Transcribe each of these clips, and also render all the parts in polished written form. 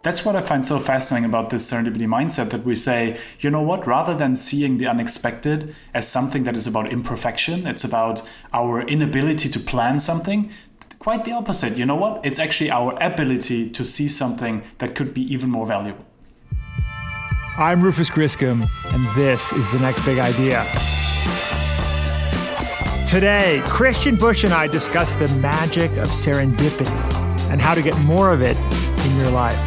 That's what I find so fascinating about this serendipity mindset, that we say, you know what, rather than seeing the unexpected as something that is about imperfection, it's about our inability to plan something, quite the opposite. You know what? It's actually our ability to see something that could be even more valuable. I'm Rufus Griscom, and this is The Next Big Idea. Today, Christian Busch and I discuss the magic of serendipity and how to get more of it in your life.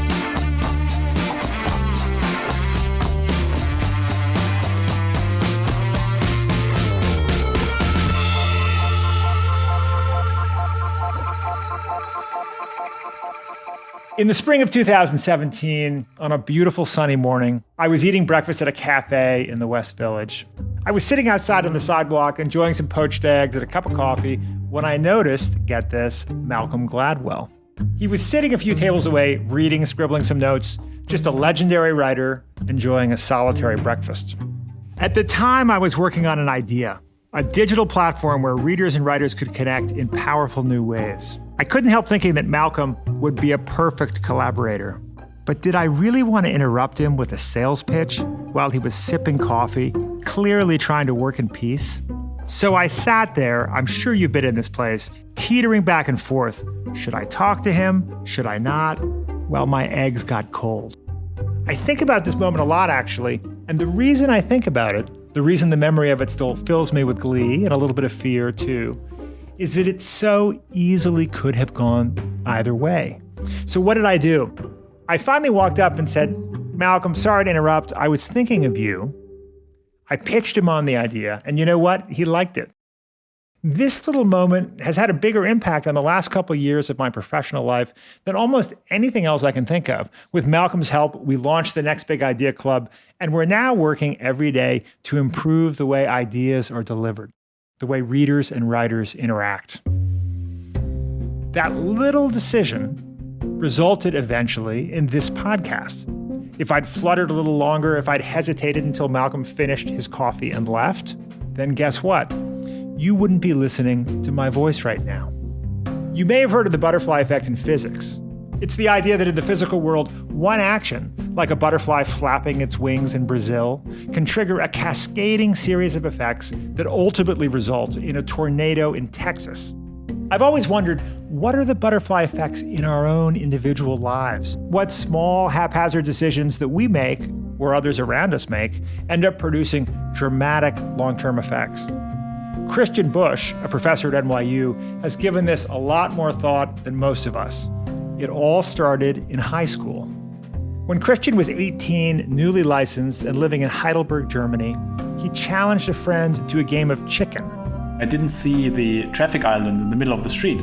In the spring of 2017, on a beautiful sunny morning, I was eating breakfast at a cafe in the West Village. I was sitting outside on the sidewalk enjoying some poached eggs and a cup of coffee when I noticed, get this, Malcolm Gladwell. He was sitting a few tables away, reading, scribbling some notes, just a legendary writer enjoying a solitary breakfast. At the time, I was working on an idea, a digital platform where readers and writers could connect in powerful new ways. I couldn't help thinking that Malcolm would be a perfect collaborator. But did I really want to interrupt him with a sales pitch while he was sipping coffee, clearly trying to work in peace? So I sat there, I'm sure you've been in this place, teetering back and forth. Should I talk to him? Should I not? Well, my eggs got cold. I think about this moment a lot, actually, and the reason I think about it, the reason the memory of it still fills me with glee and a little bit of fear, too, is that it so easily could have gone either way. So what did I do? I finally walked up and said, Malcolm, sorry to interrupt. I was thinking of you. I pitched him on the idea, and you know what? He liked it. This little moment has had a bigger impact on the last couple of years of my professional life than almost anything else I can think of. With Malcolm's help, we launched the Next Big Idea Club, and we're now working every day to improve the way ideas are delivered, the way readers and writers interact. That little decision resulted eventually in this podcast. If I'd fluttered a little longer, if I'd hesitated until Malcolm finished his coffee and left, then guess what? You wouldn't be listening to my voice right now. You may have heard of the butterfly effect in physics. It's the idea that in the physical world, one action, like a butterfly flapping its wings in Brazil, can trigger a cascading series of effects that ultimately result in a tornado in Texas. I've always wondered, what are the butterfly effects in our own individual lives? What small, haphazard decisions that we make, or others around us make, end up producing dramatic long-term effects? Christian Busch, a professor at NYU, has given this a lot more thought than most of us. It all started in high school. When Christian was 18, newly licensed, and living in Heidelberg, Germany, he challenged a friend to a game of chicken. I didn't see the traffic island in the middle of the street.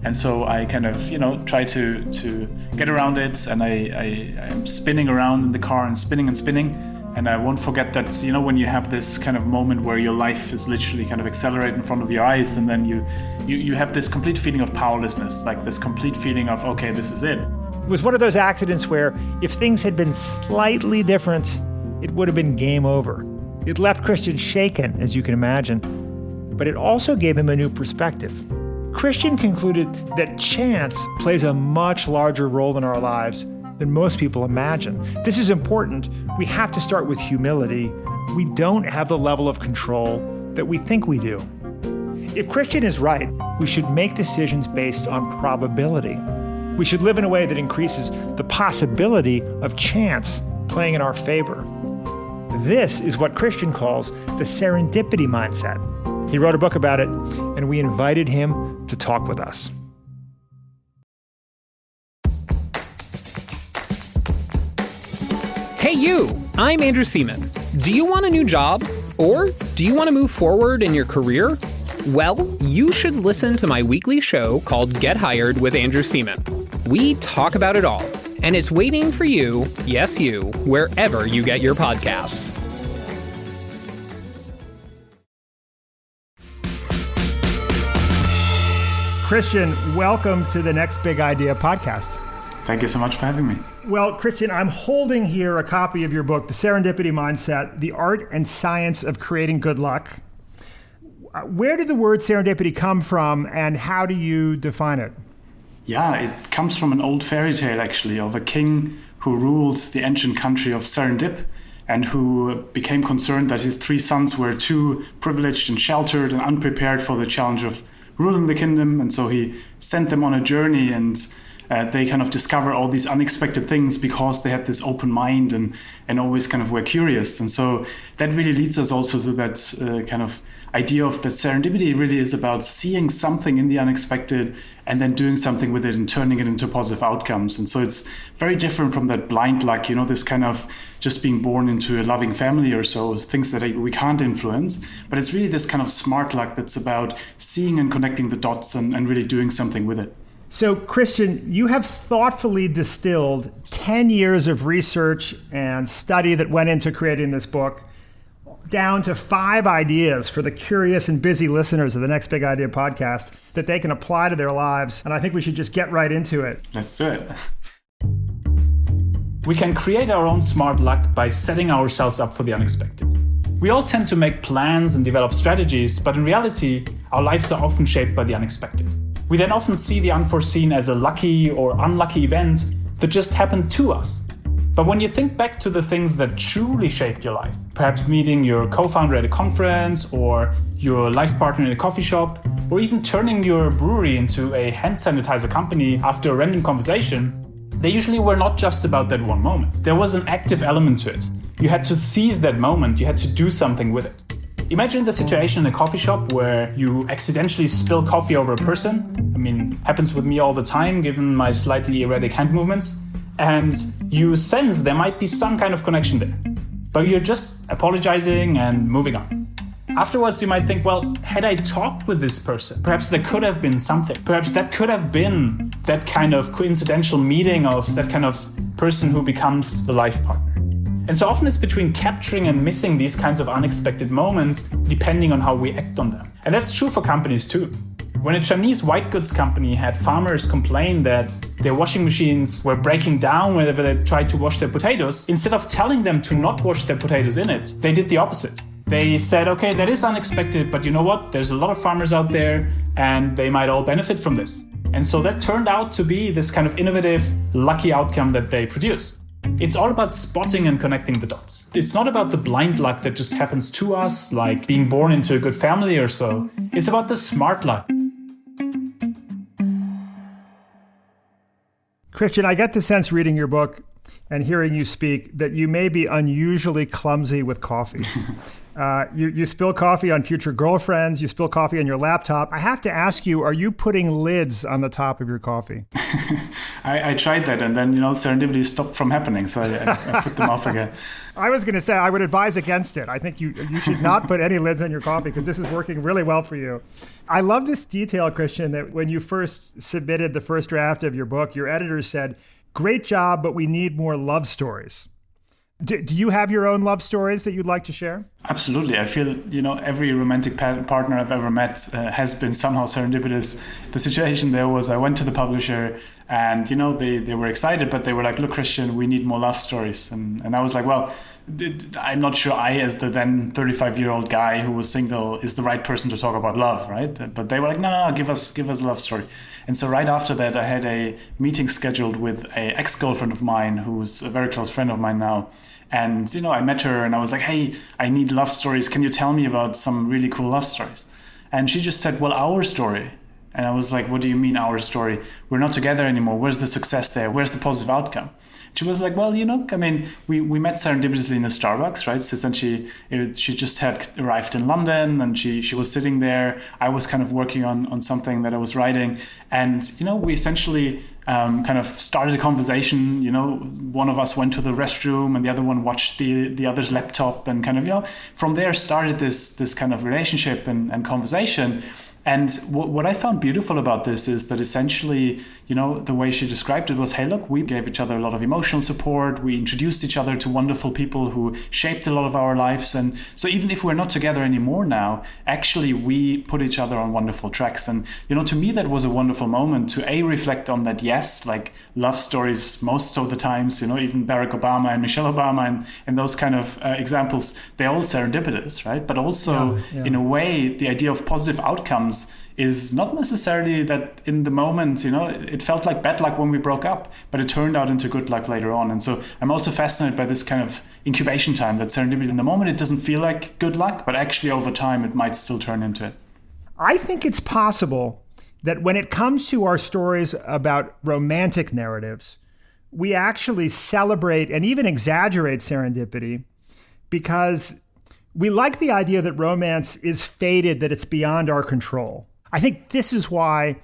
And so I kind of, try to get around it, and I'm spinning around in the car and spinning. And I won't forget that, when you have this kind of moment where your life is literally kind of accelerating in front of your eyes, and then you have this complete feeling of powerlessness, like this complete feeling of, okay, this is it. It was one of those accidents where if things had been slightly different, it would have been game over. It left Christian shaken, as you can imagine, but it also gave him a new perspective. Christian concluded that chance plays a much larger role in our lives than most people imagine. This is important. We have to start with humility. We don't have the level of control that we think we do. If Christian is right, we should make decisions based on probability. We should live in a way that increases the possibility of chance playing in our favor. This is what Christian calls the serendipity mindset. He wrote a book about it, and we invited him to talk with us. Hey you, I'm Andrew Seaman. Do you want a new job? Or do you want to move forward in your career? Well, you should listen to my weekly show called Get Hired with Andrew Seaman. We talk about it all, and it's waiting for you, yes you, wherever you get your podcasts. Christian, welcome to the Next Big Idea podcast. Thank you so much for having me. Well, Christian, I'm holding here a copy of your book, The Serendipity Mindset, The Art and Science of Creating Good Luck. Where did the word serendipity come from, and how do you define it? Yeah, it comes from an old fairy tale, actually, of a king who ruled the ancient country of Serendip, and who became concerned that his 3 sons were too privileged and sheltered and unprepared for the challenge of ruling the kingdom. And so he sent them on a journey, and they kind of discover all these unexpected things because they had this open mind and always kind of were curious. And so that really leads us also to that kind of idea of that serendipity really is about seeing something in the unexpected and then doing something with it and turning it into positive outcomes. And so it's very different from that blind luck, this kind of just being born into a loving family or so, things that we can't influence. But it's really this kind of smart luck that's about seeing and connecting the dots and really doing something with it. So, Christian, you have thoughtfully distilled 10 years of research and study that went into creating this book down to 5 ideas for the curious and busy listeners of the Next Big Idea podcast that they can apply to their lives. And I think we should just get right into it. Let's do it. We can create our own smart luck by setting ourselves up for the unexpected. We all tend to make plans and develop strategies, but in reality, our lives are often shaped by the unexpected. We then often see the unforeseen as a lucky or unlucky event that just happened to us. But when you think back to the things that truly shaped your life, perhaps meeting your co-founder at a conference, or your life partner in a coffee shop, or even turning your brewery into a hand sanitizer company after a random conversation, they usually were not just about that one moment. There was an active element to it. You had to seize that moment, you had to do something with it. Imagine the situation in a coffee shop where you accidentally spill coffee over a person. Happens with me all the time, given my slightly erratic hand movements. And you sense there might be some kind of connection there. But you're just apologizing and moving on. Afterwards, you might think, well, had I talked with this person, perhaps there could have been something. Perhaps that could have been that kind of coincidental meeting of that kind of person who becomes the life partner. And so often it's between capturing and missing these kinds of unexpected moments, depending on how we act on them. And that's true for companies too. When a Chinese white goods company had farmers complain that their washing machines were breaking down whenever they tried to wash their potatoes, instead of telling them to not wash their potatoes in it, they did the opposite. They said, okay, that is unexpected, but you know what? There's a lot of farmers out there and they might all benefit from this. And so that turned out to be this kind of innovative, lucky outcome that they produced. It's all about spotting and connecting the dots. It's not about the blind luck that just happens to us, like being born into a good family or so. It's about the smart luck. Christian, I get the sense reading your book and hearing you speak that you may be unusually clumsy with coffee. You spill coffee on future girlfriends, you spill coffee on your laptop. I have to ask you, are you putting lids on the top of your coffee? I tried that, and then, serendipity stopped from happening, so I put them off again. I was going to say, I would advise against it. I think you should not put any lids on your coffee because this is working really well for you. I love this detail, Christian, that when you first submitted the first draft of your book, your editor said, "Great job, but we need more love stories." Do you have your own love stories that you'd like to share? Absolutely. I feel, every romantic partner I've ever met has been somehow serendipitous. The situation there was I went to the publisher and, they were excited, but they were like, "Look, Christian, we need more love stories." And I was like, well, I'm not sure I, as the then 35-year-old guy who was single, is the right person to talk about love, right? But they were like, no, give us a love story. And so right after that, I had a meeting scheduled with an ex-girlfriend of mine who's a very close friend of mine now. And, I met her and I was like, "Hey, I need love stories. Can you tell me about some really cool love stories?" And she just said, "Well, our story." And I was like, "What do you mean our story? We're not together anymore. Where's the success there? Where's the positive outcome?" She was like, "Well, we met serendipitously in a Starbucks, right?" So essentially, she just had arrived in London and she was sitting there. I was kind of working on something that I was writing. And, we essentially kind of started a conversation. One of us went to the restroom and the other one watched the other's laptop and kind of, from there started this kind of relationship and conversation. And what I found beautiful about this is that essentially, the way she described it was, hey, look, we gave each other a lot of emotional support. We introduced each other to wonderful people who shaped a lot of our lives. And so even if we're not together anymore now, actually, we put each other on wonderful tracks. And, to me, that was a wonderful moment to reflect on that. Yes, like love stories most of the times, even Barack Obama and Michelle Obama and those kind of examples, they're all serendipitous, right? But also, in a way, the idea of positive outcomes is not necessarily that in the moment, it felt like bad luck when we broke up, but it turned out into good luck later on. And so I'm also fascinated by this kind of incubation time, that serendipity. In the moment, it doesn't feel like good luck, but actually over time, it might still turn into it. I think it's possible that when it comes to our stories about romantic narratives, we actually celebrate and even exaggerate serendipity because we like the idea that romance is fated, that it's beyond our control. I think this is why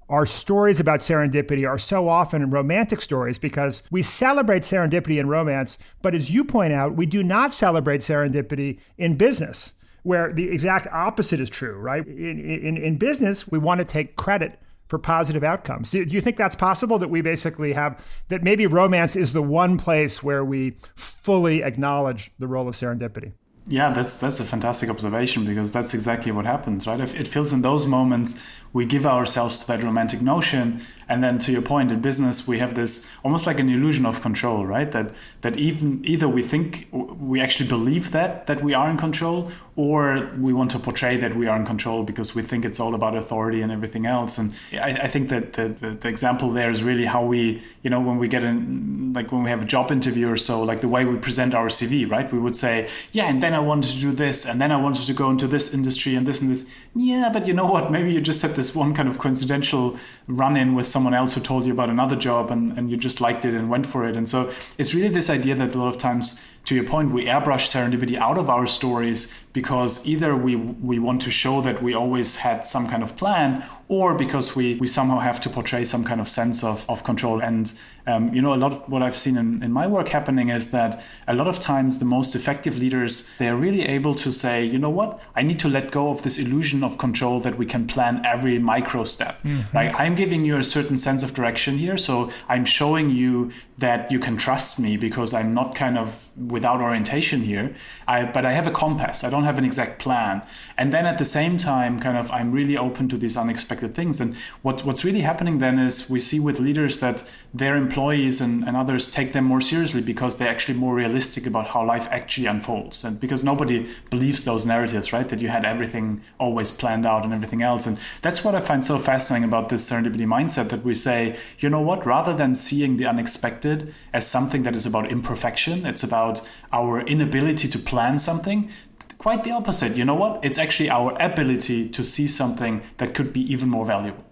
our stories about serendipity are so often romantic stories, because we celebrate serendipity in romance, but as you point out, we do not celebrate serendipity in business, where the exact opposite is true, right? In business, we want to take credit for positive outcomes. Do you think that's possible, that we basically have, that maybe romance is the one place where we fully acknowledge the role of serendipity? Yeah, that's a fantastic observation, because that's exactly what happens, right? It feels in those moments we give ourselves to that romantic notion, and then to your point, in business we have this almost like an illusion of control, right? That either we think we actually believe that we are in control, or we want to portray that we are in control because we think it's all about authority and everything else. And I think that the example there is really how we, when we get in, like when we have a job interview or so, like the way we present our CV, right? We would say, yeah, and then I wanted to do this, and then I wanted to go into this industry and this and this. Yeah, but you know what? Maybe you just had this one kind of coincidental run-in with someone else who told you about another job, and you just liked it and went for it. And so it's really this idea that a lot of times, to your point, we airbrush serendipity out of our stories because either we want to show that we always had some kind of plan, or because we somehow have to portray some kind of sense of control. And a lot of what I've seen in my work happening is that a lot of times the most effective leaders, they're really able to say, you know what, I need to let go of this illusion of control that we can plan every micro step. Mm-hmm. Like, I'm giving you a certain sense of direction here, so I'm showing you that you can trust me because I'm not kind of without orientation here, but I have a compass. I don't have an exact plan. And then at the same time, kind of, I'm really open to these unexpected things. And what's really happening then is we see with leaders that their employees and others take them more seriously because they're actually more realistic about how life actually unfolds. And because nobody believes those narratives, right? That you had everything always planned out and everything else. And that's what I find so fascinating about this serendipity mindset, that we say, you know what, rather than seeing the unexpected as something that is about imperfection, it's about our inability to plan something. Quite the opposite. You know what? It's actually our ability to see something that could be even more valuable.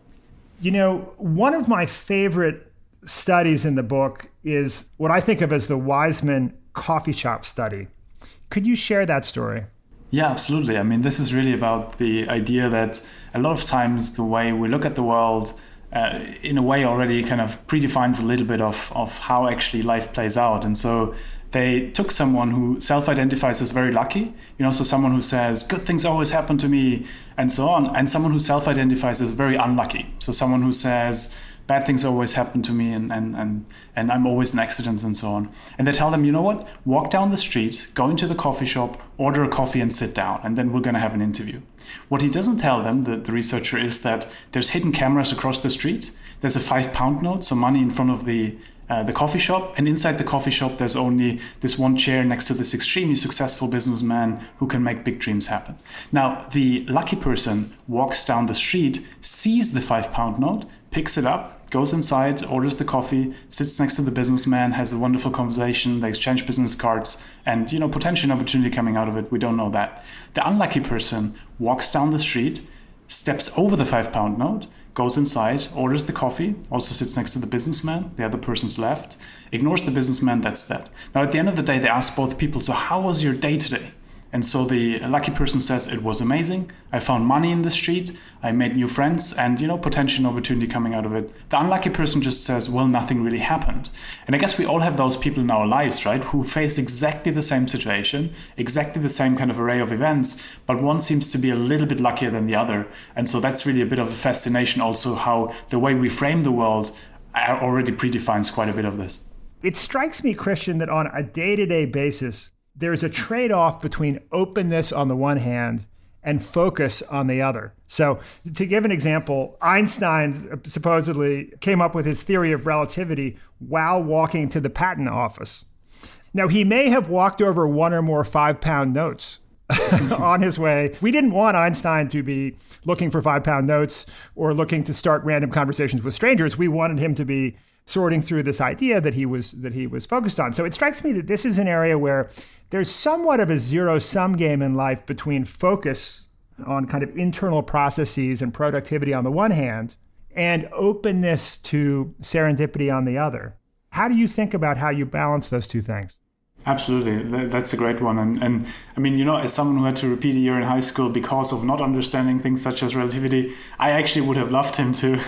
One of my favorite studies in the book is what I think of as the Wiseman coffee shop study. Could you share that story? Yeah, absolutely. I mean, this is really about the idea that a lot of times the way we look at the world in a way already kind of predefines a little bit of how actually life plays out. And so they took someone who self-identifies as very lucky, so someone who says, good things always happen to me, and so on, and someone who self-identifies as very unlucky. So someone who says, bad things always happen to me, and I'm always in accidents and so on. And they tell them, you know what, walk down the street, go into the coffee shop, order a coffee and sit down, and then we're going to have an interview. What he doesn't tell them, the researcher, is that there's hidden cameras across the street. There's a 5-pound note, so money in front of the coffee shop, and inside the coffee shop there's only this one chair next to this extremely successful businessman who can make big dreams happen. Now, the lucky person walks down the street, sees the 5-pound note, picks it up, goes inside, orders the coffee, sits next to the businessman, has a wonderful conversation, they exchange business cards, and potentially an opportunity coming out of it. We don't know that. The unlucky person walks down the street, steps over the 5-pound note, goes inside, orders the coffee, also sits next to the businessman, the other person's left, ignores the businessman, that's that. Now, at the end of the day, they ask both people, so how was your day today? And so the lucky person says, it was amazing. I found money in the street. I made new friends and, potential opportunity coming out of it. The unlucky person just says, well, nothing really happened. And I guess we all have those people in our lives, right? Who face exactly the same situation, exactly the same kind of array of events, but one seems to be a little bit luckier than the other. And so that's really a bit of a fascination also, how the way we frame the world already predefines quite a bit of this. It strikes me, Christian, that on a day-to-day basis, there's a trade-off between openness on the one hand and focus on the other. So to give an example, Einstein supposedly came up with his theory of relativity while walking to the patent office. Now, he may have walked over one or more 5-pound notes, on his way. We didn't want Einstein to be looking for 5-pound notes or looking to start random conversations with strangers. We wanted him to be sorting through this idea that he was focused on. So it strikes me that this is an area where there's somewhat of a zero-sum game in life between focus on kind of internal processes and productivity on the one hand, and openness to serendipity on the other. How do you think about how you balance those two things? Absolutely. That's a great one. And I mean, as someone who had to repeat a year in high school because of not understanding things such as relativity, I actually would have loved him to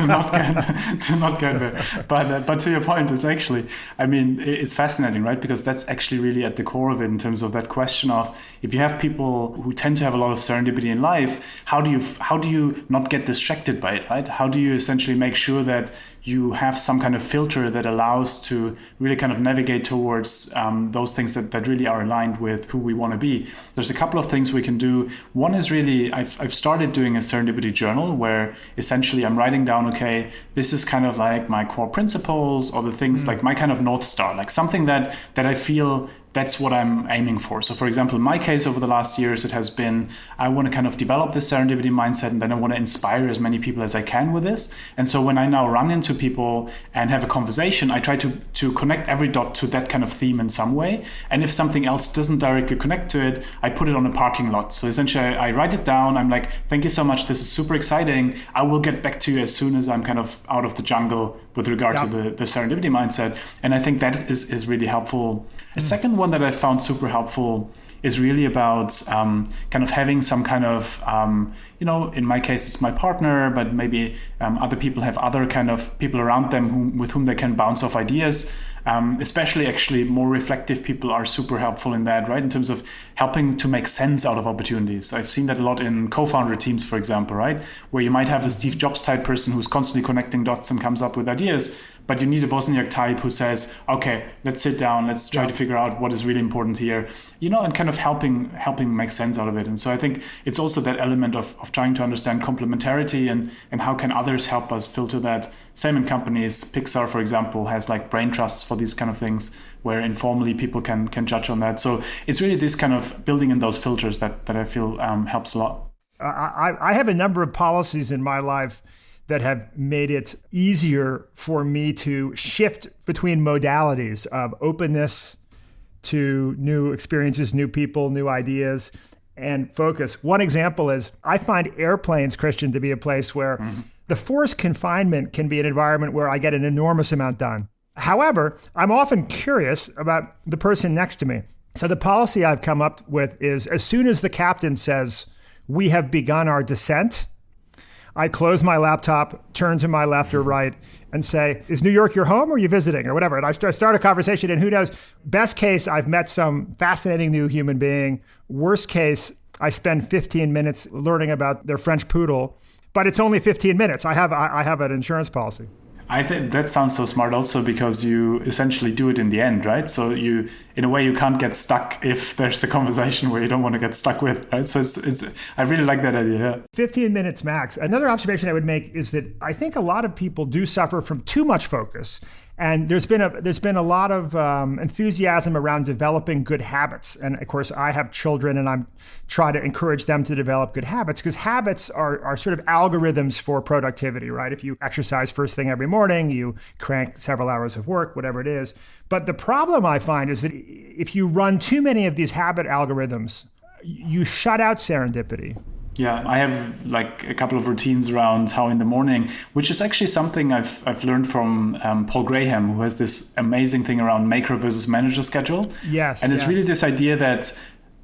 not get there. But to your point, it's actually, I mean, it's fascinating, right? Because that's actually really at the core of it in terms of that question of, if you have people who tend to have a lot of serendipity in life, how do you not get distracted by it, right? How do you essentially make sure that you have some kind of filter that allows to really kind of navigate towards those things that really are aligned with who we want to be? There's a couple of things we can do. One is really, I've started doing a serendipity journal where essentially I'm writing down, okay, this is kind of like my core principles or the things like my kind of North Star, like something that I feel that's what I'm aiming for. So for example, in my case over the last years, it has been, I want to kind of develop this serendipity mindset, and then I want to inspire as many people as I can with this. And so when I now run into people and have a conversation, I try to connect every dot to that kind of theme in some way. And if something else doesn't directly connect to it, I put it on a parking lot. So essentially I write it down. I'm like, thank you so much. This is super exciting. I will get back to you as soon as I'm kind of out of the jungle with regard to the serendipity mindset. And I think that is really helpful. A second one that I found super helpful is really about kind of having some kind of, in my case, it's my partner, but maybe other people have other kind of people around them with whom they can bounce off ideas. Especially actually more reflective people are super helpful in that, right? In terms of helping to make sense out of opportunities. I've seen that a lot in co-founder teams, for example, right? Where you might have a Steve Jobs type person who's constantly connecting dots and comes up with ideas, but you need a Wozniak type who says, okay, let's sit down, let's try to figure out what is really important here, and kind of helping make sense out of it. And so I think it's also that element of trying to understand complementarity and how can others help us filter that. Same in companies. Pixar, for example, has like brain trusts for these kind of things where informally people can judge on that. So it's really this kind of building in those filters that I feel helps a lot. I have a number of policies in my life that have made it easier for me to shift between modalities of openness to new experiences, new people, new ideas, and focus. One example is I find airplanes, Christian, to be a place where the forced confinement can be an environment where I get an enormous amount done. However, I'm often curious about the person next to me. So the policy I've come up with is as soon as the captain says, we have begun our descent, I close my laptop, turn to my left or right, and say, is New York your home or are you visiting or whatever? And I start a conversation, and who knows, best case, I've met some fascinating new human being. Worst case, I spend 15 minutes learning about their French poodle, but it's only 15 minutes. I have an insurance policy. I think that sounds so smart also because you essentially do it in the end, right? So you, in a way, you can't get stuck if there's a conversation where you don't want to get stuck with, right? So it's I really like that idea. Yeah. 15 minutes max. Another observation I would make is that I think a lot of people do suffer from too much focus. And there's been a lot of enthusiasm around developing good habits. And of course, I have children and I'm trying to encourage them to develop good habits because habits are sort of algorithms for productivity, right? If you exercise first thing every morning, you crank several hours of work, whatever it is. But the problem I find is that if you run too many of these habit algorithms, you shut out serendipity. Yeah, I have like a couple of routines around how in the morning, which is actually something I've learned from Paul Graham, who has this amazing thing around maker versus manager schedule. Yes. And it's really this idea that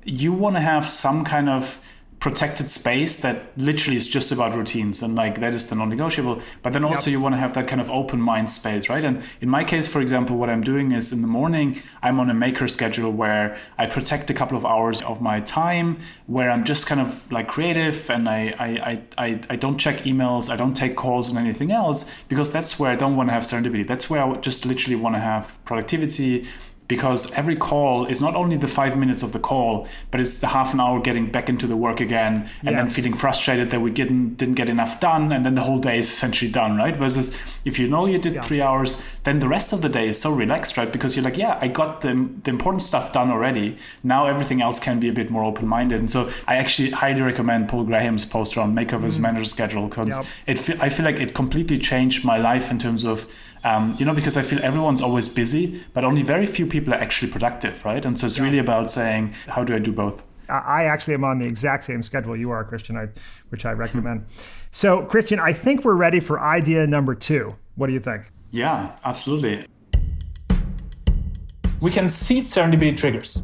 you want to have some kind of protected space that literally is just about routines, and like that is the non-negotiable, but then also you want to have that kind of open mind space, right? And in my case, for example, what I'm doing is in the morning I'm on a maker schedule where I protect a couple of hours of my time where I'm just kind of like creative, and I don't check emails, I don't take calls and anything else, because that's where I don't want to have serendipity. That's where I just literally want to have productivity, because every call is not only the 5 minutes of the call, but it's the half an hour getting back into the work again, and then feeling frustrated that we didn't get enough done, and then the whole day is essentially done, right? Versus if you know you did 3 hours, then the rest of the day is so relaxed, right? Because you're like, yeah, I got the important stuff done already. Now everything else can be a bit more open-minded. And so I actually highly recommend Paul Graham's post around Maker versus Manager schedule, because I feel like it completely changed my life in terms of because I feel everyone's always busy, but only very few people are actually productive, right? And so it's really about saying, how do I do both? I actually am on the exact same schedule you are, Christian, which I recommend. So, Christian, I think we're ready for idea number 2. What do you think? Yeah, absolutely. We can seed serendipity triggers.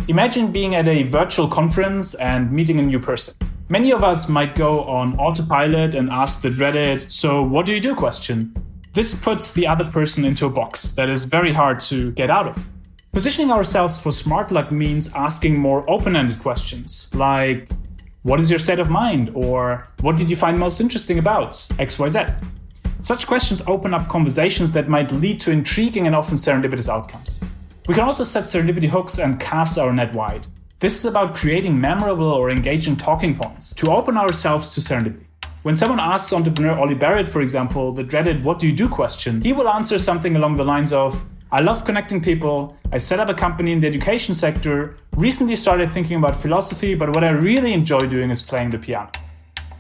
Imagine being at a virtual conference and meeting a new person. Many of us might go on autopilot and ask the dreaded, "So what do you do?" question. This puts the other person into a box that is very hard to get out of. Positioning ourselves for smart luck means asking more open-ended questions, like, what is your state of mind? Or what did you find most interesting about XYZ? Such questions open up conversations that might lead to intriguing and often serendipitous outcomes. We can also set serendipity hooks and cast our net wide. This is about creating memorable or engaging talking points to open ourselves to serendipity. When someone asks entrepreneur Ollie Barrett, for example, the dreaded "what do you do?" question, he will answer something along the lines of, "I love connecting people. I set up a company in the education sector, recently started thinking about philosophy, but what I really enjoy doing is playing the piano."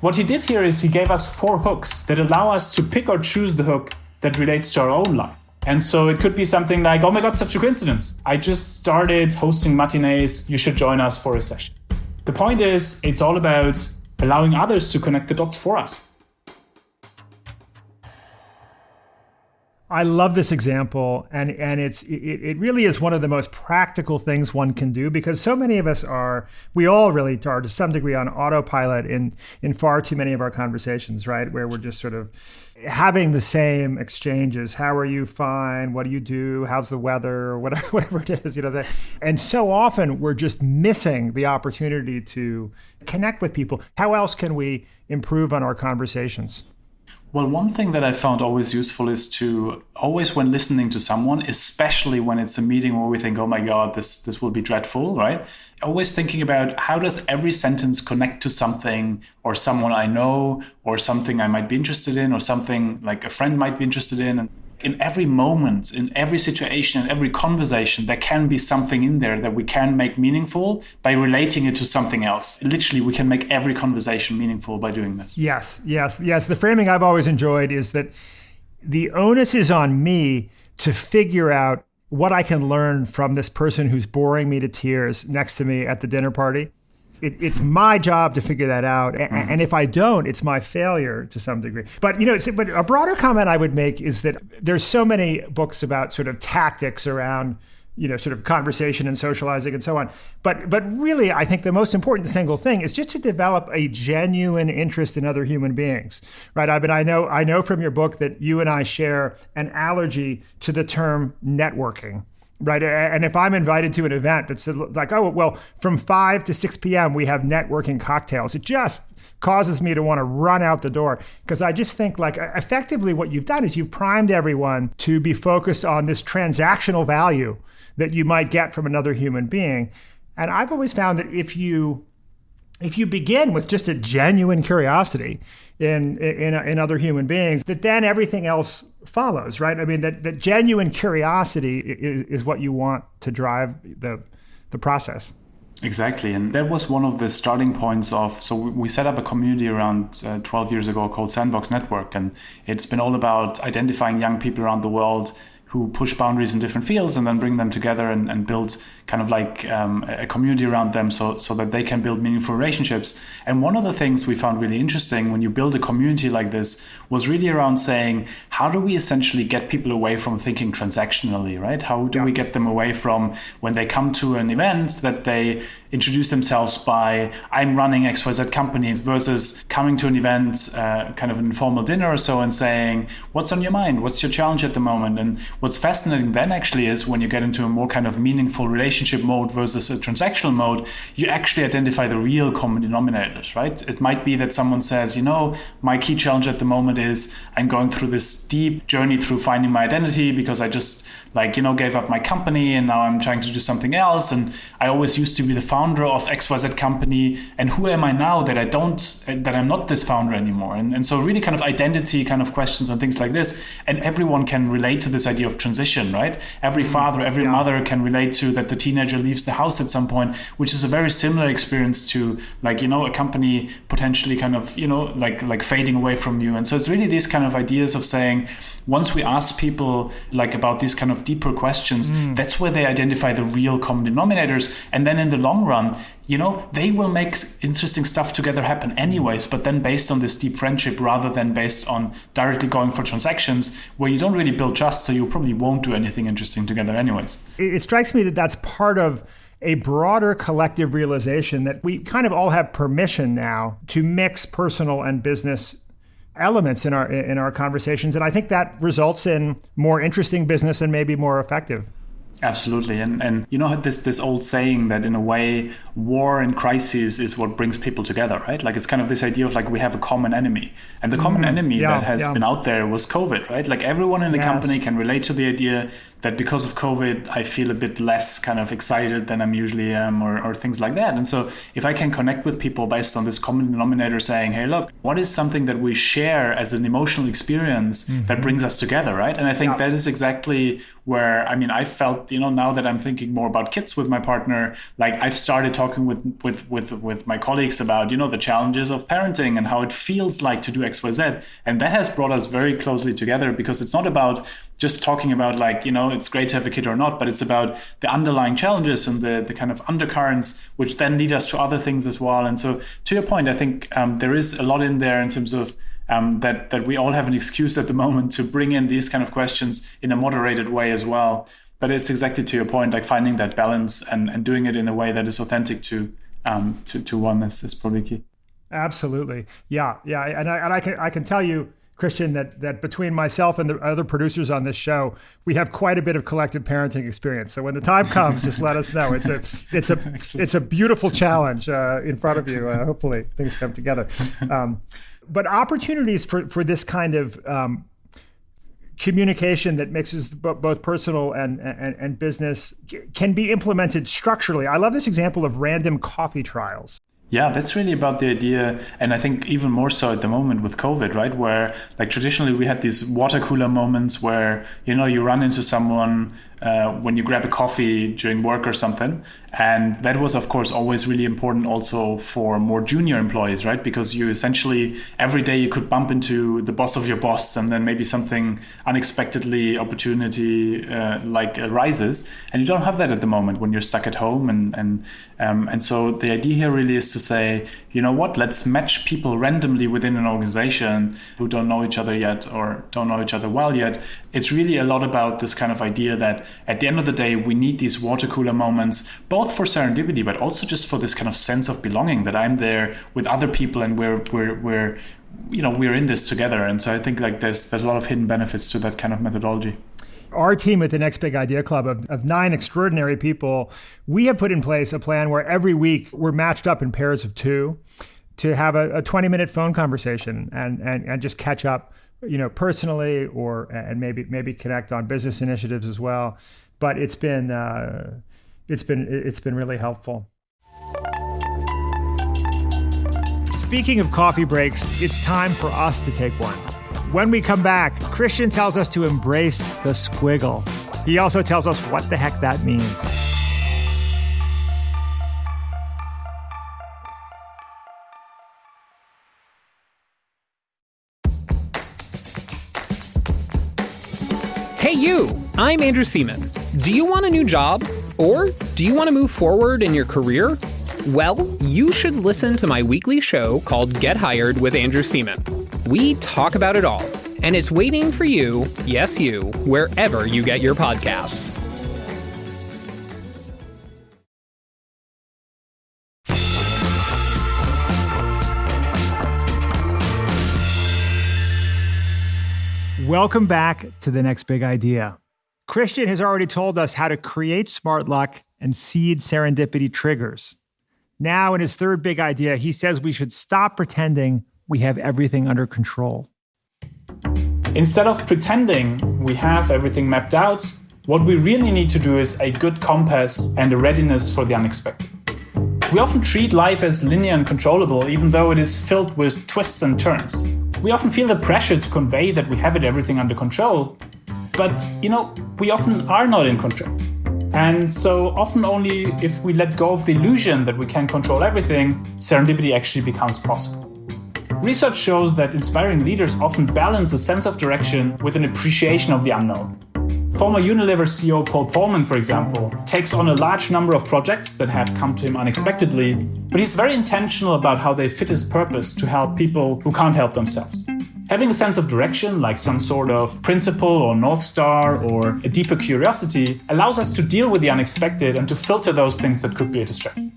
What he did here is he gave us 4 hooks that allow us to pick or choose the hook that relates to our own life. And so it could be something like, "Oh my God, such a coincidence. I just started hosting matinees. You should join us for a session." The point is, it's all about allowing others to connect the dots for us. I love this example, and it really is one of the most practical things one can do, because so many of us we all really are to some degree on autopilot in far too many of our conversations, right? Where we're just sort of having the same exchanges. How are you? Fine. What do you do? How's the weather? Or whatever it is, And so often we're just missing the opportunity to connect with people. How else can we improve on our conversations? Well, one thing that I found always useful is to always, when listening to someone, especially when it's a meeting where we think, "Oh my God, this will be dreadful," right? Always thinking about, how does every sentence connect to something or someone I know, or something I might be interested in, or something like a friend might be interested in. And in every moment, in every situation, in every conversation, there can be something in there that we can make meaningful by relating it to something else. Literally, we can make every conversation meaningful by doing this. Yes. The framing I've always enjoyed is that the onus is on me to figure out what I can learn from this person who's boring me to tears next to me at the dinner party. It's my job to figure that out. And if I don't, it's my failure to some degree. But but a broader comment I would make is that there's so many books about sort of tactics around, sort of conversation and socializing and so on. But really, I think the most important single thing is just to develop a genuine interest in other human beings, right? I mean, I know from your book that you and I share an allergy to the term networking. Right. And if I'm invited to an event that's like, "Oh, well, from 5 to 6 p.m., we have networking cocktails," it just causes me to want to run out the door, because I just think like effectively what you've done is you've primed everyone to be focused on this transactional value that you might get from another human being. And I've always found that if you begin with just a genuine curiosity in other human beings, that then everything else follows, right? I mean, that genuine curiosity is what you want to drive the process. Exactly. And that was one of the starting points so we set up a community around 12 years ago called Sandbox Network. And it's been all about identifying young people around the world who push boundaries in different fields and then bring them together and build kind of like a community around them so that they can build meaningful relationships. And one of the things we found really interesting when you build a community like this was really around saying, how do we essentially get people away from thinking transactionally, right? How do we get them away from, when they come to an event, that they introduce themselves by, "I'm running XYZ companies," versus coming to an event, kind of an informal dinner or so, and saying, "What's on your mind? What's your challenge at the moment?" And what's fascinating then actually is when you get into a more kind of meaningful relationship relationship mode versus a transactional mode, you actually identify the real common denominators, right? It might be that someone says, my key challenge at the moment is I'm going through this deep journey through finding my identity because I just gave up my company and now I'm trying to do something else. And I always used to be the founder of XYZ company. And who am I now that I'm not this founder anymore? And so really kind of identity kind of questions and things like this. And everyone can relate to this idea of transition, right? Every father, every mother can relate to that the teenager leaves the house at some point, which is a very similar experience to a company potentially kind of, like fading away from you. And so it's really these kind of ideas of saying, once we ask people about these kind of deeper questions, that's where they identify the real common denominators. And then in the long run, they will make interesting stuff together happen anyways, but then based on this deep friendship rather than based on directly going for transactions where you don't really build trust, so you probably won't do anything interesting together anyways. It strikes me that that's part of a broader collective realization that we kind of all have permission now to mix personal and business elements in our conversations. And I think that results in more interesting business and maybe more effective. Absolutely. And this old saying that in a way, war and crises is what brings people together, right? Like it's kind of this idea of we have a common enemy. And the common enemy that has been out there was COVID, right? Like everyone in the company can relate to the idea that because of COVID, I feel a bit less kind of excited than I usually am or things like that. And so if I can connect with people based on this common denominator saying, hey, look, what is something that we share as an emotional experience that brings us together, right? And I think that is exactly where, I felt, now that I'm thinking more about kids with my partner, I've started talking with my colleagues about, the challenges of parenting and how it feels like to do XYZ. And that has brought us very closely together because it's not about just talking about it's great to have a kid or not, but it's about the underlying challenges and the kind of undercurrents, which then lead us to other things as well. And so to your point, I think there is a lot in there in terms of that we all have an excuse at the moment to bring in these kind of questions in a moderated way as well. But it's exactly to your point, finding that balance and doing it in a way that is authentic to one is probably key. Absolutely. Yeah. And I can tell you, Christian, that between myself and the other producers on this show, we have quite a bit of collective parenting experience. So when the time comes, just let us know. It's a beautiful challenge in front of you. Hopefully things come together. But opportunities for this kind of communication that mixes both personal and business can be implemented structurally. I love this example of random coffee trials. Yeah, that's really about the idea. And I think even more so at the moment with COVID, right? Where traditionally we had these water cooler moments where, you run into someone when you grab a coffee during work or something. And that was, of course, always really important also for more junior employees, right? Because you essentially, every day you could bump into the boss of your boss and then maybe something unexpectedly opportunity arises. And you don't have that at the moment when you're stuck at home. And so the idea here really is to say, let's match people randomly within an organization who don't know each other yet or don't know each other well yet. It's really a lot about this kind of idea that at the end of the day, we need these water cooler moments, both for serendipity, but also just for this kind of sense of belonging that I'm there with other people and we're in this together. And so I think there's a lot of hidden benefits to that kind of methodology. Our team at the Next Big Idea Club of 9 extraordinary people, we have put in place a plan where every week we're matched up in pairs of 2 to have a 20-minute phone conversation and just catch up, personally and maybe connect on business initiatives as well. But it's been really helpful. Speaking of coffee breaks, it's time for us to take one. When we come back, Christian tells us to embrace the squiggle. He also tells us what the heck that means. Hey you, I'm Andrew Seaman. Do you want a new job? Or do you want to move forward in your career? Well, you should listen to my weekly show called Get Hired with Andrew Seaman. We talk about it all, and it's waiting for you, yes you, wherever you get your podcasts. Welcome back to The Next Big Idea. Christian has already told us how to create smart luck and seed serendipity triggers. Now, in his third big idea, he says we should stop pretending we have everything under control. Instead of pretending we have everything mapped out, what we really need to do is a good compass and a readiness for the unexpected. We often treat life as linear and controllable, even though it is filled with twists and turns. We often feel the pressure to convey that we have everything under control, but we often are not in control. And so often only if we let go of the illusion that we can control everything, serendipity actually becomes possible. Research shows that inspiring leaders often balance a sense of direction with an appreciation of the unknown. Former Unilever CEO Paul Polman, for example, takes on a large number of projects that have come to him unexpectedly, but he's very intentional about how they fit his purpose to help people who can't help themselves. Having a sense of direction, like some sort of principle or North Star or a deeper curiosity, allows us to deal with the unexpected and to filter those things that could be a distraction.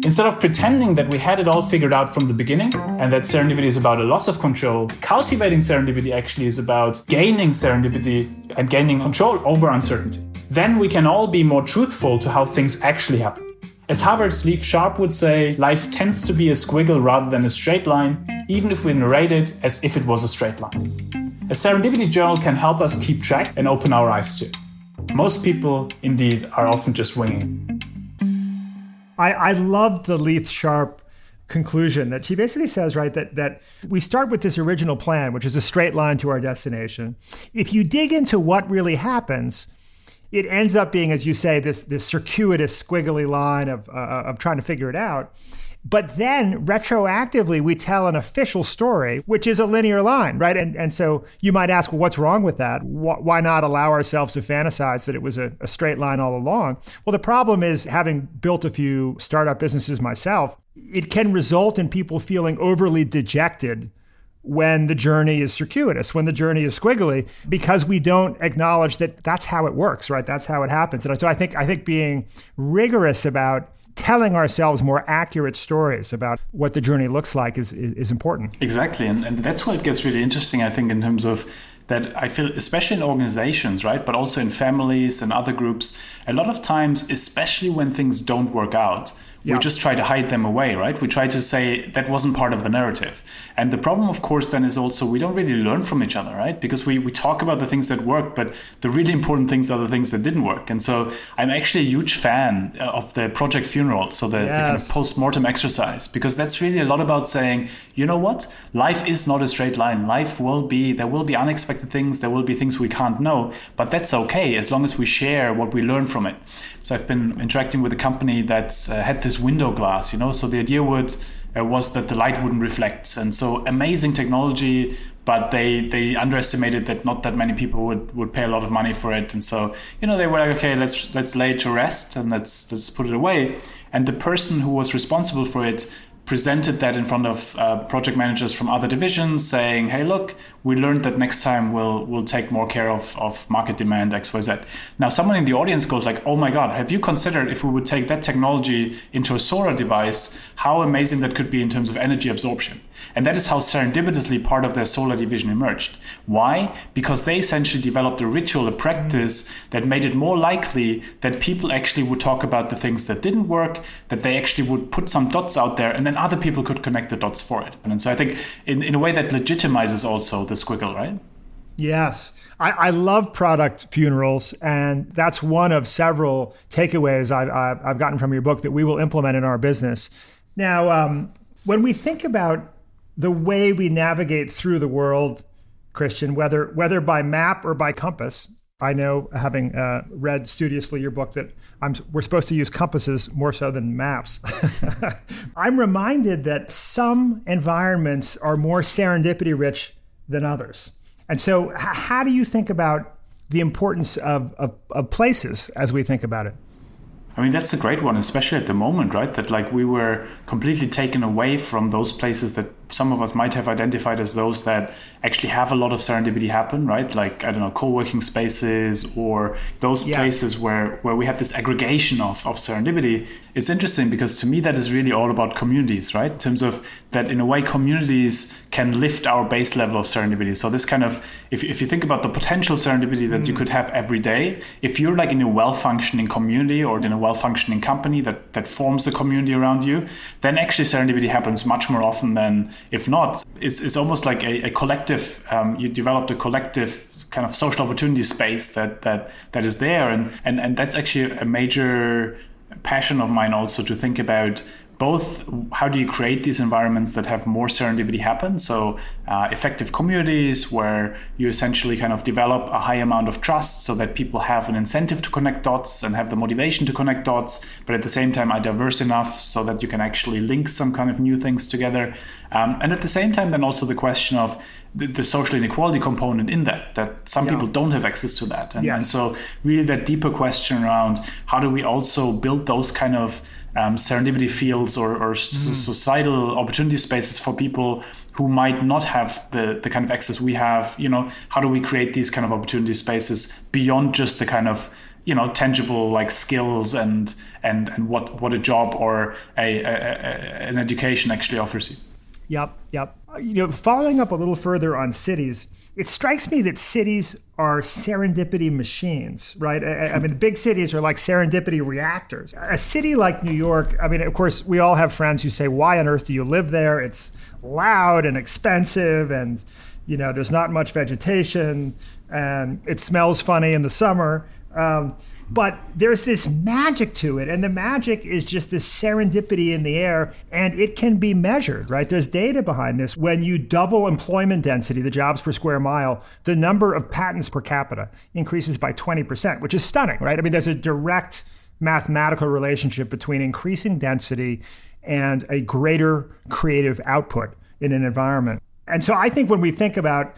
Instead of pretending that we had it all figured out from the beginning and that serendipity is about a loss of control, cultivating serendipity actually is about gaining serendipity and gaining control over uncertainty. Then we can all be more truthful to how things actually happen. As Harvard's Leif Sharp would say, life tends to be a squiggle rather than a straight line, even if we narrate it as if it was a straight line. A serendipity journal can help us keep track and open our eyes to it. Most people, indeed, are often just winging it. I love the Leif Sharp conclusion that she basically says, right, that we start with this original plan, which is a straight line to our destination. If you dig into what really happens, it ends up being, as you say, this circuitous, squiggly line of trying to figure it out. But then retroactively, we tell an official story, which is a linear line, right? And so you might ask, well, what's wrong with that? Why not allow ourselves to fantasize that it was a straight line all along? Well, the problem is, having built a few startup businesses myself, it can result in people feeling overly dejected when the journey is circuitous, when the journey is squiggly, because we don't acknowledge that that's how it works, right? That's how it happens. And so I think being rigorous about telling ourselves more accurate stories about what the journey looks like is important. Exactly. And that's where it gets really interesting, I think, in terms of that I feel, especially in organizations, right? But also in families and other groups, a lot of times, especially when things don't work out, we just try to hide them away, right? We try to say that wasn't part of the narrative. And the problem, of course, then is also we don't really learn from each other, right? Because we talk about the things that work, but the really important things are the things that didn't work. And so I'm actually a huge fan of the project funeral, so the kind of post-mortem exercise, because that's really a lot about saying, you know what? Life is not a straight line. There will be unexpected things, there will be things we can't know, but that's okay as long as we share what we learn from it. So I've been interacting with a company that's had this window glass, so the idea was that the light wouldn't reflect. And so amazing technology, but they underestimated that not that many people would pay a lot of money for it. And so, they were like, okay, let's lay it to rest and let's put it away. And the person who was responsible for it presented that in front of project managers from other divisions, saying, hey, look, we learned that next time we'll take more care of market demand XYZ. Now, someone in the audience goes like, oh my God, have you considered if we would take that technology into a solar device, how amazing that could be in terms of energy absorption? And that is how serendipitously part of their solar division emerged. Why? Because they essentially developed a ritual, a practice that made it more likely that people actually would talk about the things that didn't work, that they actually would put some dots out there, and then other people could connect the dots for it. And so I think in a way that legitimizes also the squiggle, right? Yes. I love product funerals, and that's one of several takeaways I've gotten from your book that we will implement in our business. Now, when we think about the way we navigate through the world, Christian, whether by map or by compass, I know, having read studiously your book, that we're supposed to use compasses more so than maps. I'm reminded that some environments are more serendipity rich than others. And so how do you think about the importance of places as we think about it? I mean, that's a great one, especially at the moment, right? That we were completely taken away from those places that some of us might have identified as those that actually have a lot of serendipity happen, right? Like, I don't know, co-working spaces or those places where we have this aggregation of serendipity. It's interesting because to me that is really all about communities, right? In terms of that, in a way, communities can lift our base level of serendipity. So this kind of, if you think about the potential serendipity that you could have every day, if you're like in a well-functioning community or in a well-functioning company that forms a community around you, then actually serendipity happens much more often than if not. It's almost like a collective, you developed a collective kind of social opportunity space that is there. And that's actually a major passion of mine also, to think about both how do you create these environments that have more serendipity happen. So effective communities where you essentially kind of develop a high amount of trust so that people have an incentive to connect dots and have the motivation to connect dots, but at the same time are diverse enough so that you can actually link some kind of new things together. And at the same time, then also the question of the social inequality component in that some people don't have access to that. And so really that deeper question around how do we also build those kind of serendipity fields or societal opportunity spaces for people who might not have the kind of access we have. How do we create these kind of opportunity spaces beyond just the kind of tangible like skills and what a job or an education actually offers you. Yep. Following up a little further on cities, it strikes me that cities are serendipity machines, right? I mean, big cities are like serendipity reactors. A city like New York, I mean, of course, we all have friends who say, why on earth do you live there? It's loud and expensive and, there's not much vegetation and it smells funny in the summer. But there's this magic to it, and the magic is just this serendipity in the air, and it can be measured, right? There's data behind this. When you double employment density, the jobs per square mile, the number of patents per capita increases by 20%, which is stunning, right? I mean, there's a direct mathematical relationship between increasing density and a greater creative output in an environment. And so I think when we think about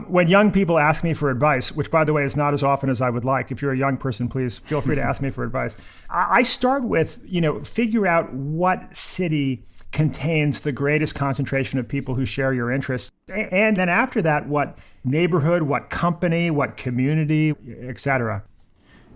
when young people ask me for advice, which by the way is not as often as I would like, if you're a young person, please feel free to ask me for advice. I start with, figure out what city contains the greatest concentration of people who share your interests. And then after that, what neighborhood, what company, what community, et cetera.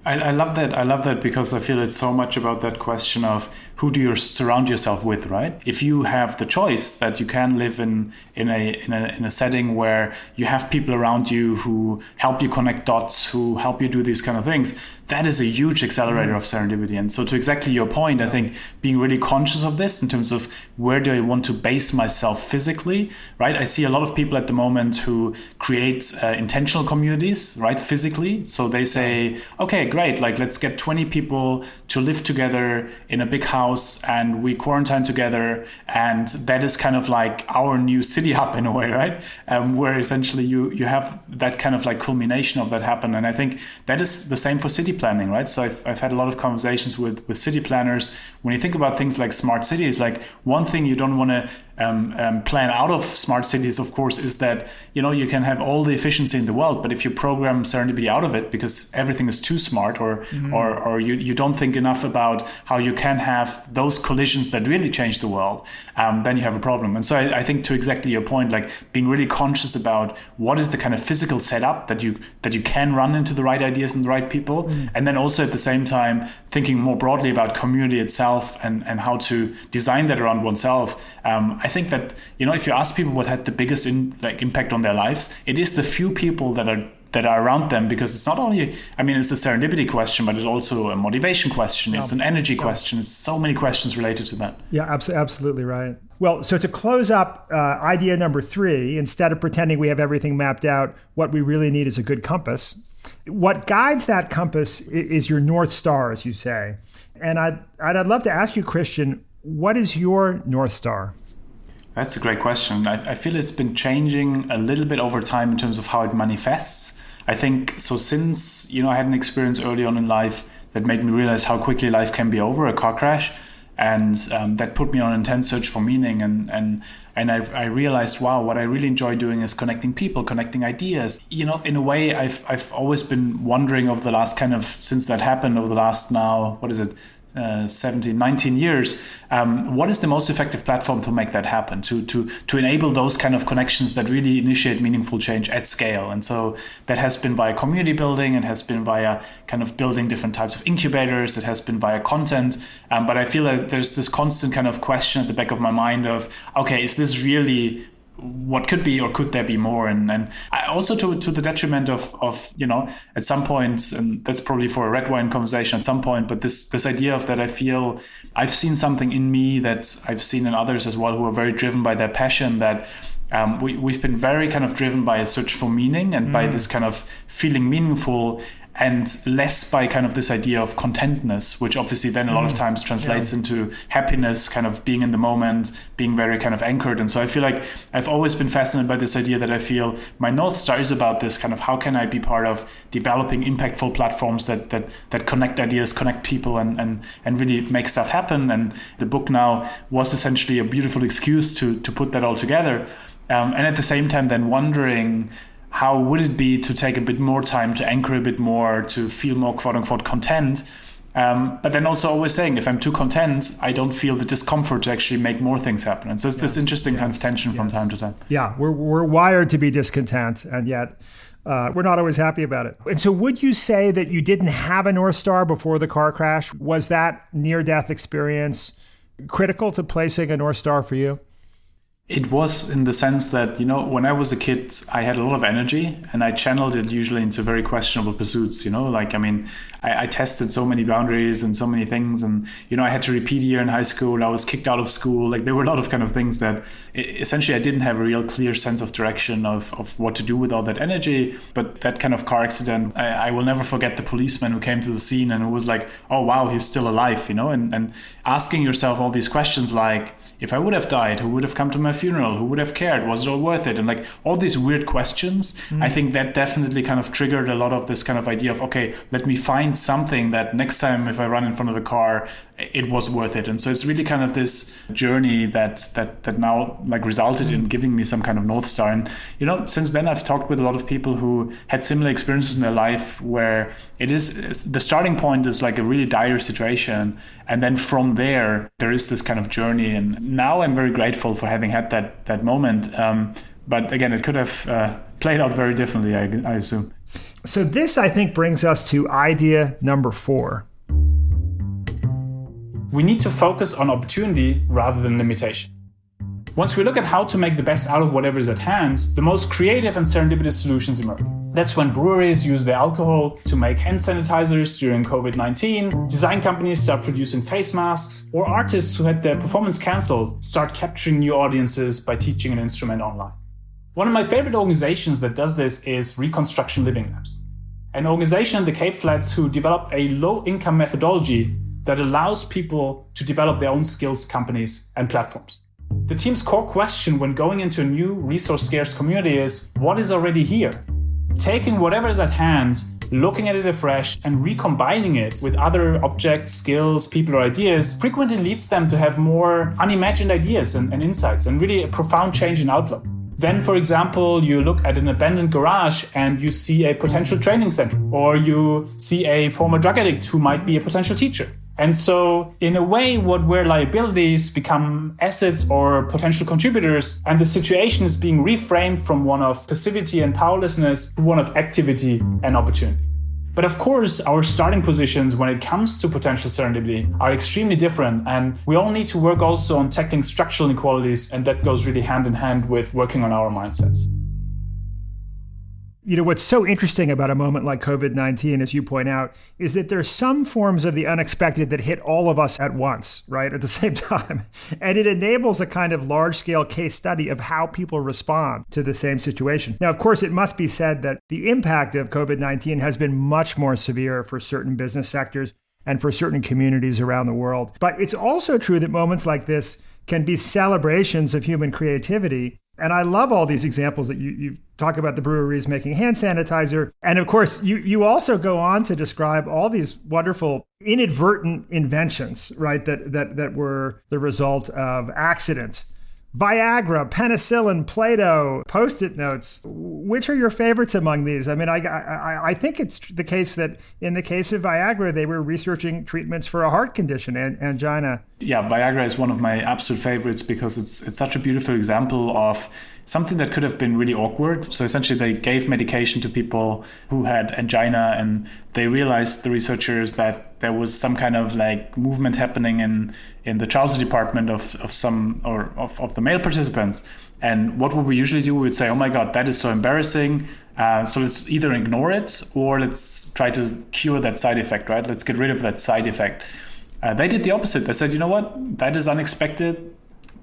I love that. I love that because I feel it's so much about that question of who do you surround yourself with, right? If you have the choice that you can live in a setting where you have people around you who help you connect dots, who help you do these kind of things, that is a huge accelerator of serendipity. And so to exactly your point, I think being really conscious of this in terms of where do I want to base myself physically, right? I see a lot of people at the moment who create intentional communities, right, physically. So they say, okay, great, like let's get 20 people to live together in a big house and we quarantine together. And that is kind of like our new city hub in a way, right? Where essentially you have that kind of like culmination of that happen. And I think that is the same for city planning, right? So I've had a lot of conversations with city planners. When you think about things like smart cities, like one thing you don't want to plan out of smart cities, of course, is that you can have all the efficiency in the world, but if you program serendipity out of it because everything is too smart, or you don't think enough about how you can have those collisions that really change the world, then you have a problem. And so I think to exactly your point, like being really conscious about what is the kind of physical setup that you can run into the right ideas and the right people, and then also at the same time thinking more broadly about community itself and how to design that around oneself. I think that if you ask people what had the biggest impact on their lives, it is the few people that are around them, because it's not only, it's a serendipity question, but it's also a motivation question. It's an energy question. It's so many questions related to that. Yeah, absolutely right. Well, so to close up idea number 3, instead of pretending we have everything mapped out, what we really need is a good compass. What guides that compass is your North Star, as you say. And I'd love to ask you, Christian, what is your North Star? That's a great question. I feel it's been changing a little bit over time in terms of how it manifests. I think so since, I had an experience early on in life that made me realize how quickly life can be over, a car crash. And that put me on an intense search for meaning. And I realized, wow, what I really enjoy doing is connecting people, connecting ideas. In a way, I've always been wondering over the last since that happened over the last now, 17, 19 years, what is the most effective platform to make that happen, to enable those kind of connections that really initiate meaningful change at scale? And so that has been via community building, it has been via kind of building different types of incubators, it has been via content. But I feel like there's this constant kind of question at the back of my mind of, okay, is this really what could be, or could there be more? And I also to the detriment of at some point, and that's probably for a red wine conversation at some point, but this idea of that I feel I've seen something in me that I've seen in others as well who are very driven by their passion, that we've been very kind of driven by a search for meaning and by this kind of feeling meaningful, and less by kind of this idea of contentness, which obviously then a lot of times translates into happiness, kind of being in the moment, being very kind of anchored. And so I feel like I've always been fascinated by this idea that I feel my North Star is about this kind of, how can I be part of developing impactful platforms that connect ideas, connect people, and really make stuff happen. And the book now was essentially a beautiful excuse to put that all together. And at the same time then wondering, how would it be to take a bit more time, to anchor a bit more, to feel more quote unquote content? But then also always saying, if I'm too content, I don't feel the discomfort to actually make more things happen. And so it's this interesting kind of tension from time to time. Yeah, we're wired to be discontent, and yet we're not always happy about it. And so would you say that you didn't have a North Star before the car crash? Was that near-death experience critical to placing a North Star for you? It was, in the sense that, when I was a kid, I had a lot of energy and I channeled it usually into very questionable pursuits, I tested so many boundaries and so many things. And, I had to repeat a year in high school. I was kicked out of school. Like, there were a lot of kind of things that essentially I didn't have a real clear sense of direction of what to do with all that energy. But that kind of car accident, I will never forget the policeman who came to the scene and who was like, oh, wow, he's still alive, and asking yourself all these questions like, if I would have died, who would have come to my funeral? Who would have cared? Was it all worth it? And like all these weird questions, I think that definitely kind of triggered a lot of this kind of idea of, okay, let me find something that next time if I run in front of a car, it was worth it. And so it's really kind of this journey that now like resulted in giving me some kind of North Star. And, since then I've talked with a lot of people who had similar experiences in their life where the starting point is like a really dire situation. And then from there is this kind of journey. And now I'm very grateful for having had that moment. But again, it could have played out very differently, I assume. So this, I think, brings us to idea number 4. We need to focus on opportunity rather than limitation. Once we look at how to make the best out of whatever is at hand, the most creative and serendipitous solutions emerge. That's when breweries use their alcohol to make hand sanitizers during COVID-19, design companies start producing face masks, or artists who had their performance cancelled start capturing new audiences by teaching an instrument online. One of my favorite organizations that does this is Reconstruction Living Labs, an organization in the Cape Flats who developed a low-income methodology that allows people to develop their own skills, companies, and platforms. The team's core question when going into a new resource-scarce community is, what is already here? Taking whatever is at hand, looking at it afresh, and recombining it with other objects, skills, people, or ideas frequently leads them to have more unimagined ideas and insights, and really a profound change in outlook. Then, for example, you look at an abandoned garage and you see a potential training center, or you see a former drug addict who might be a potential teacher. And so, in a way, what were liabilities become assets or potential contributors, and the situation is being reframed from one of passivity and powerlessness to one of activity and opportunity. But of course, our starting positions when it comes to potential serendipity are extremely different, and we all need to work also on tackling structural inequalities, and that goes really hand in hand with working on our mindsets. What's so interesting about a moment like COVID-19, as you point out, is that there's some forms of the unexpected that hit all of us at once, right, at the same time. And it enables a kind of large-scale case study of how people respond to the same situation. Now, of course, it must be said that the impact of COVID-19 has been much more severe for certain business sectors and for certain communities around the world. But it's also true that moments like this can be celebrations of human creativity. And I love all these examples that you talk about, the breweries making hand sanitizer. And of course, you also go on to describe all these wonderful inadvertent inventions, right, that were the result of accident Viagra, penicillin, Play-Doh, Post-it notes. Which are your favorites among these? I mean, I think it's the case that in the case of Viagra, they were researching treatments for a heart condition, angina. Yeah, Viagra is one of my absolute favorites because it's such a beautiful example of something that could have been really awkward. So essentially they gave medication to people who had angina, and they realized, the researchers, that there was some kind of like movement happening in the trouser department of the male participants. And what would we usually do? We would say, oh my God, that is so embarrassing. So let's either ignore it or let's try to cure that side effect, right? Let's get rid of that side effect. They did the opposite. They said, you know what, that is unexpected,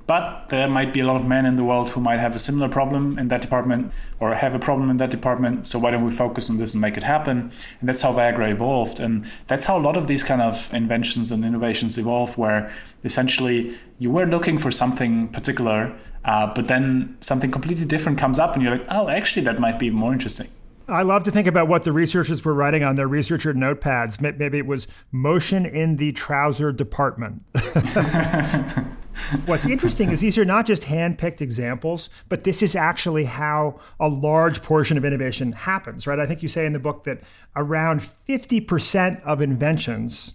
but there might be a lot of men in the world who might have a similar problem in that department or have a problem in that department. So why don't we focus on this and make it happen? And that's how Viagra evolved. And that's how a lot of these kind of inventions and innovations evolve, where essentially you were looking for something particular, but then something completely different comes up and you're like, oh, actually, that might be more interesting. I love to think about what the researchers were writing on their researcher notepads. Maybe it was motion in the trouser department. What's interesting is these are not just hand-picked examples, but this is actually how a large portion of innovation happens, right? I think you say in the book that around 50% of inventions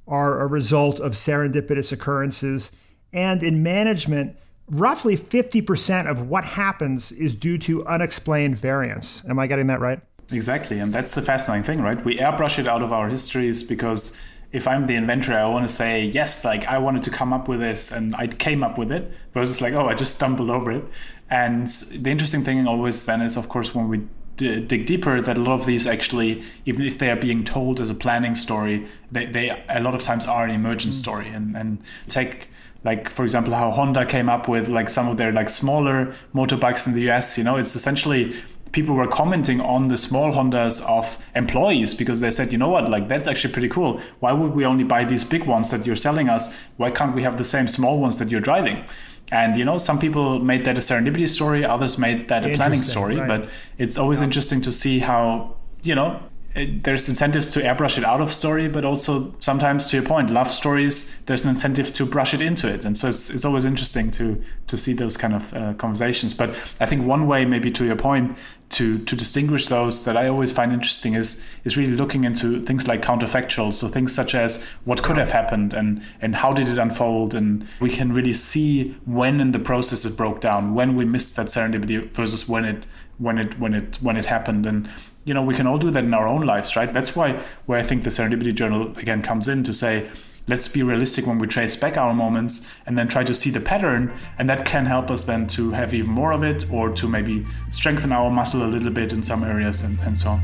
are a result of serendipitous occurrences. And in management, roughly 50% of what happens is due to unexplained variance. Am I getting that right? Exactly. And that's the fascinating thing, right? We airbrush it out of our histories because if I'm the inventor, I want to say, yes, like I wanted to come up with this and I came up with it, versus like, oh, I just stumbled over it. And the interesting thing always then is, of course, when we dig deeper, that a lot of these actually, even if they are being told as a planning story, they a lot of times are an emergent story. And take, like, for example, how Honda came up with like some of their like smaller motorbikes in the US, you know, it's essentially people were commenting on the small Hondas of employees because they said, you know what, like that's actually pretty cool. Why would we only buy these big ones that you're selling us? Why can't we have the same small ones that you're driving? And, you know, some people made that a serendipity story, others made that a planning story, right. But it's always interesting to see how, you know, there's incentives to airbrush it out of story, but also sometimes, to your point, love stories, there's an incentive to brush it into it. And so it's always interesting to see those kind of conversations. But I think one way, maybe to your point, to distinguish those that I always find interesting is really looking into things like counterfactuals. So things such as what could have happened and how did it unfold? And we can really see when in the process it broke down, when we missed that serendipity versus when it happened. And you know, we can all do that in our own lives, right? That's where I think the Serendipity Journal again comes in to say, let's be realistic when we trace back our moments and then try to see the pattern. And that can help us then to have even more of it, or to maybe strengthen our muscle a little bit in some areas and so on.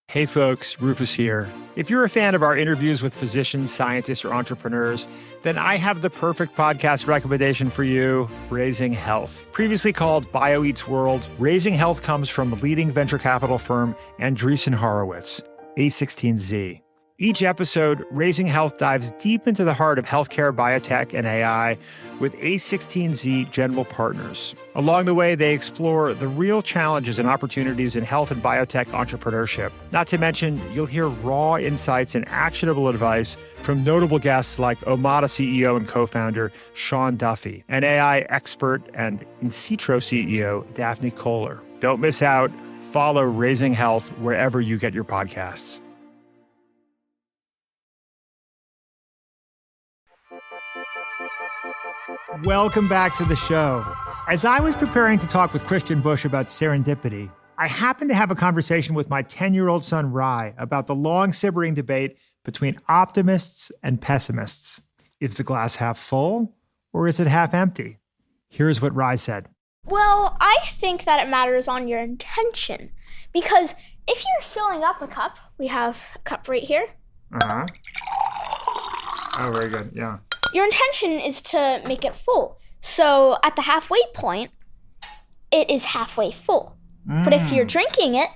Hey folks, Rufus here. If you're a fan of our interviews with physicians, scientists, or entrepreneurs, then I have the perfect podcast recommendation for you, Raising Health. Previously called BioEats World, Raising Health comes from leading venture capital firm Andreessen Horowitz, A16Z. Each episode, Raising Health dives deep into the heart of healthcare, biotech, and AI with A16Z general partners. Along the way, they explore the real challenges and opportunities in health and biotech entrepreneurship. Not to mention, you'll hear raw insights and actionable advice from notable guests like Omada CEO and co-founder Sean Duffy, and AI expert and In-Sitro CEO Daphne Kohler. Don't miss out. Follow Raising Health wherever you get your podcasts. Welcome back to the show. As I was preparing to talk with Christian Busch about serendipity, I happened to have a conversation with my 10-year-old son, Rye, about the long-simmering debate between optimists and pessimists. Is the glass half full or is it half empty? Here's what Rye said. Well, I think that it matters on your intention, because if you're filling up a cup, we have a cup right here. Uh-huh. Oh, very good. Yeah. Your intention is to make it full. So at the halfway point, it is halfway full. But if you're drinking it,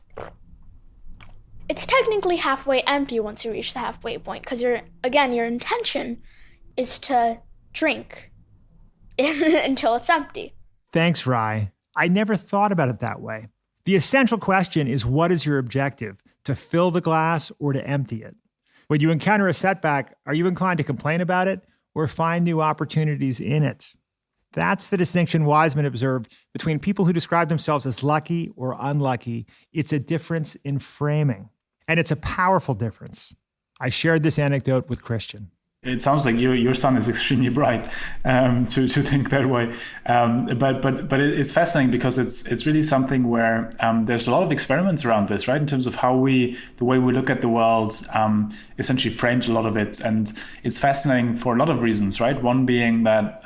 it's technically halfway empty once you reach the halfway point, because your intention is to drink until it's empty. Thanks, Rye. I never thought about it that way. The essential question is, what is your objective? To fill the glass or to empty it? When you encounter a setback, are you inclined to complain about it or find new opportunities in it? That's the distinction Wiseman observed between people who describe themselves as lucky or unlucky. It's a difference in framing, and it's a powerful difference. I shared this anecdote with Christian. It sounds like your son is extremely bright to think that way, but it's fascinating because it's really something where there's a lot of experiments around this, right? In terms of the way we look at the world, essentially frames a lot of it, and it's fascinating for a lot of reasons, right? One being that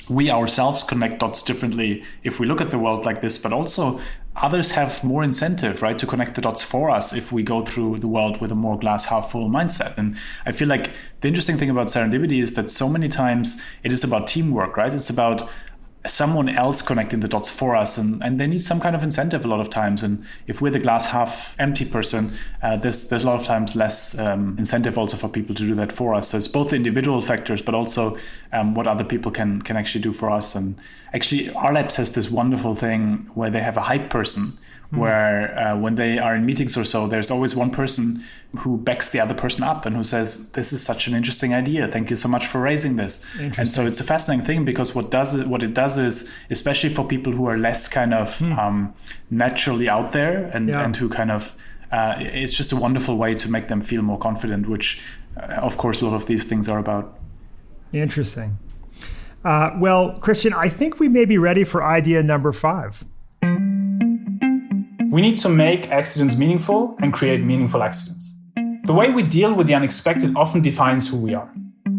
we ourselves connect dots differently if we look at the world like this, but also others have more incentive, right, to connect the dots for us if we go through the world with a more glass half full mindset. And I feel like the interesting thing about serendipity is that so many times it is about teamwork, right? It's about someone else connecting the dots for us, and they need some kind of incentive a lot of times. And if we're the glass half empty person, there's a lot of times less incentive also for people to do that for us. So it's both the individual factors, but also what other people can actually do for us. And actually, our labs has this wonderful thing where they have a hype person, where when they are in meetings or so, there's always one person who backs the other person up and who says, this is such an interesting idea. Thank you so much for raising this. And so it's a fascinating thing because what it does is, especially for people who are less kind of naturally out there and who kind of, it's just a wonderful way to make them feel more confident, which of course a lot of these things are about. Interesting. Well, Christian, I think we may be ready for idea number 5. We need to make accidents meaningful and create meaningful accidents. The way we deal with the unexpected often defines who we are.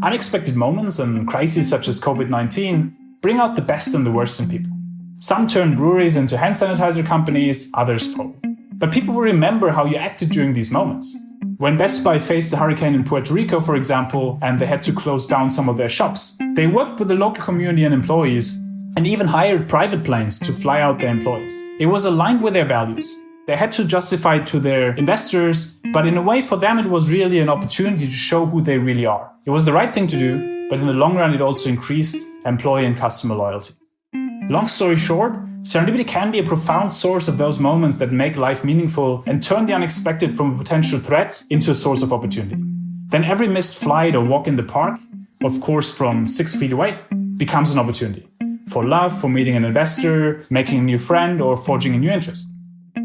Unexpected moments and crises such as COVID-19 bring out the best and the worst in people. Some turn breweries into hand sanitizer companies, others fold. But people will remember how you acted during these moments. When Best Buy faced a hurricane in Puerto Rico, for example, and they had to close down some of their shops, they worked with the local community and employees and even hired private planes to fly out their employees. It was aligned with their values. They had to justify it to their investors, but in a way for them it was really an opportunity to show who they really are. It was the right thing to do, but in the long run it also increased employee and customer loyalty. Long story short, serendipity can be a profound source of those moments that make life meaningful and turn the unexpected from a potential threat into a source of opportunity. Then every missed flight or walk in the park, of course from 6 feet away, becomes an opportunity. For love, for meeting an investor, making a new friend, or forging a new interest.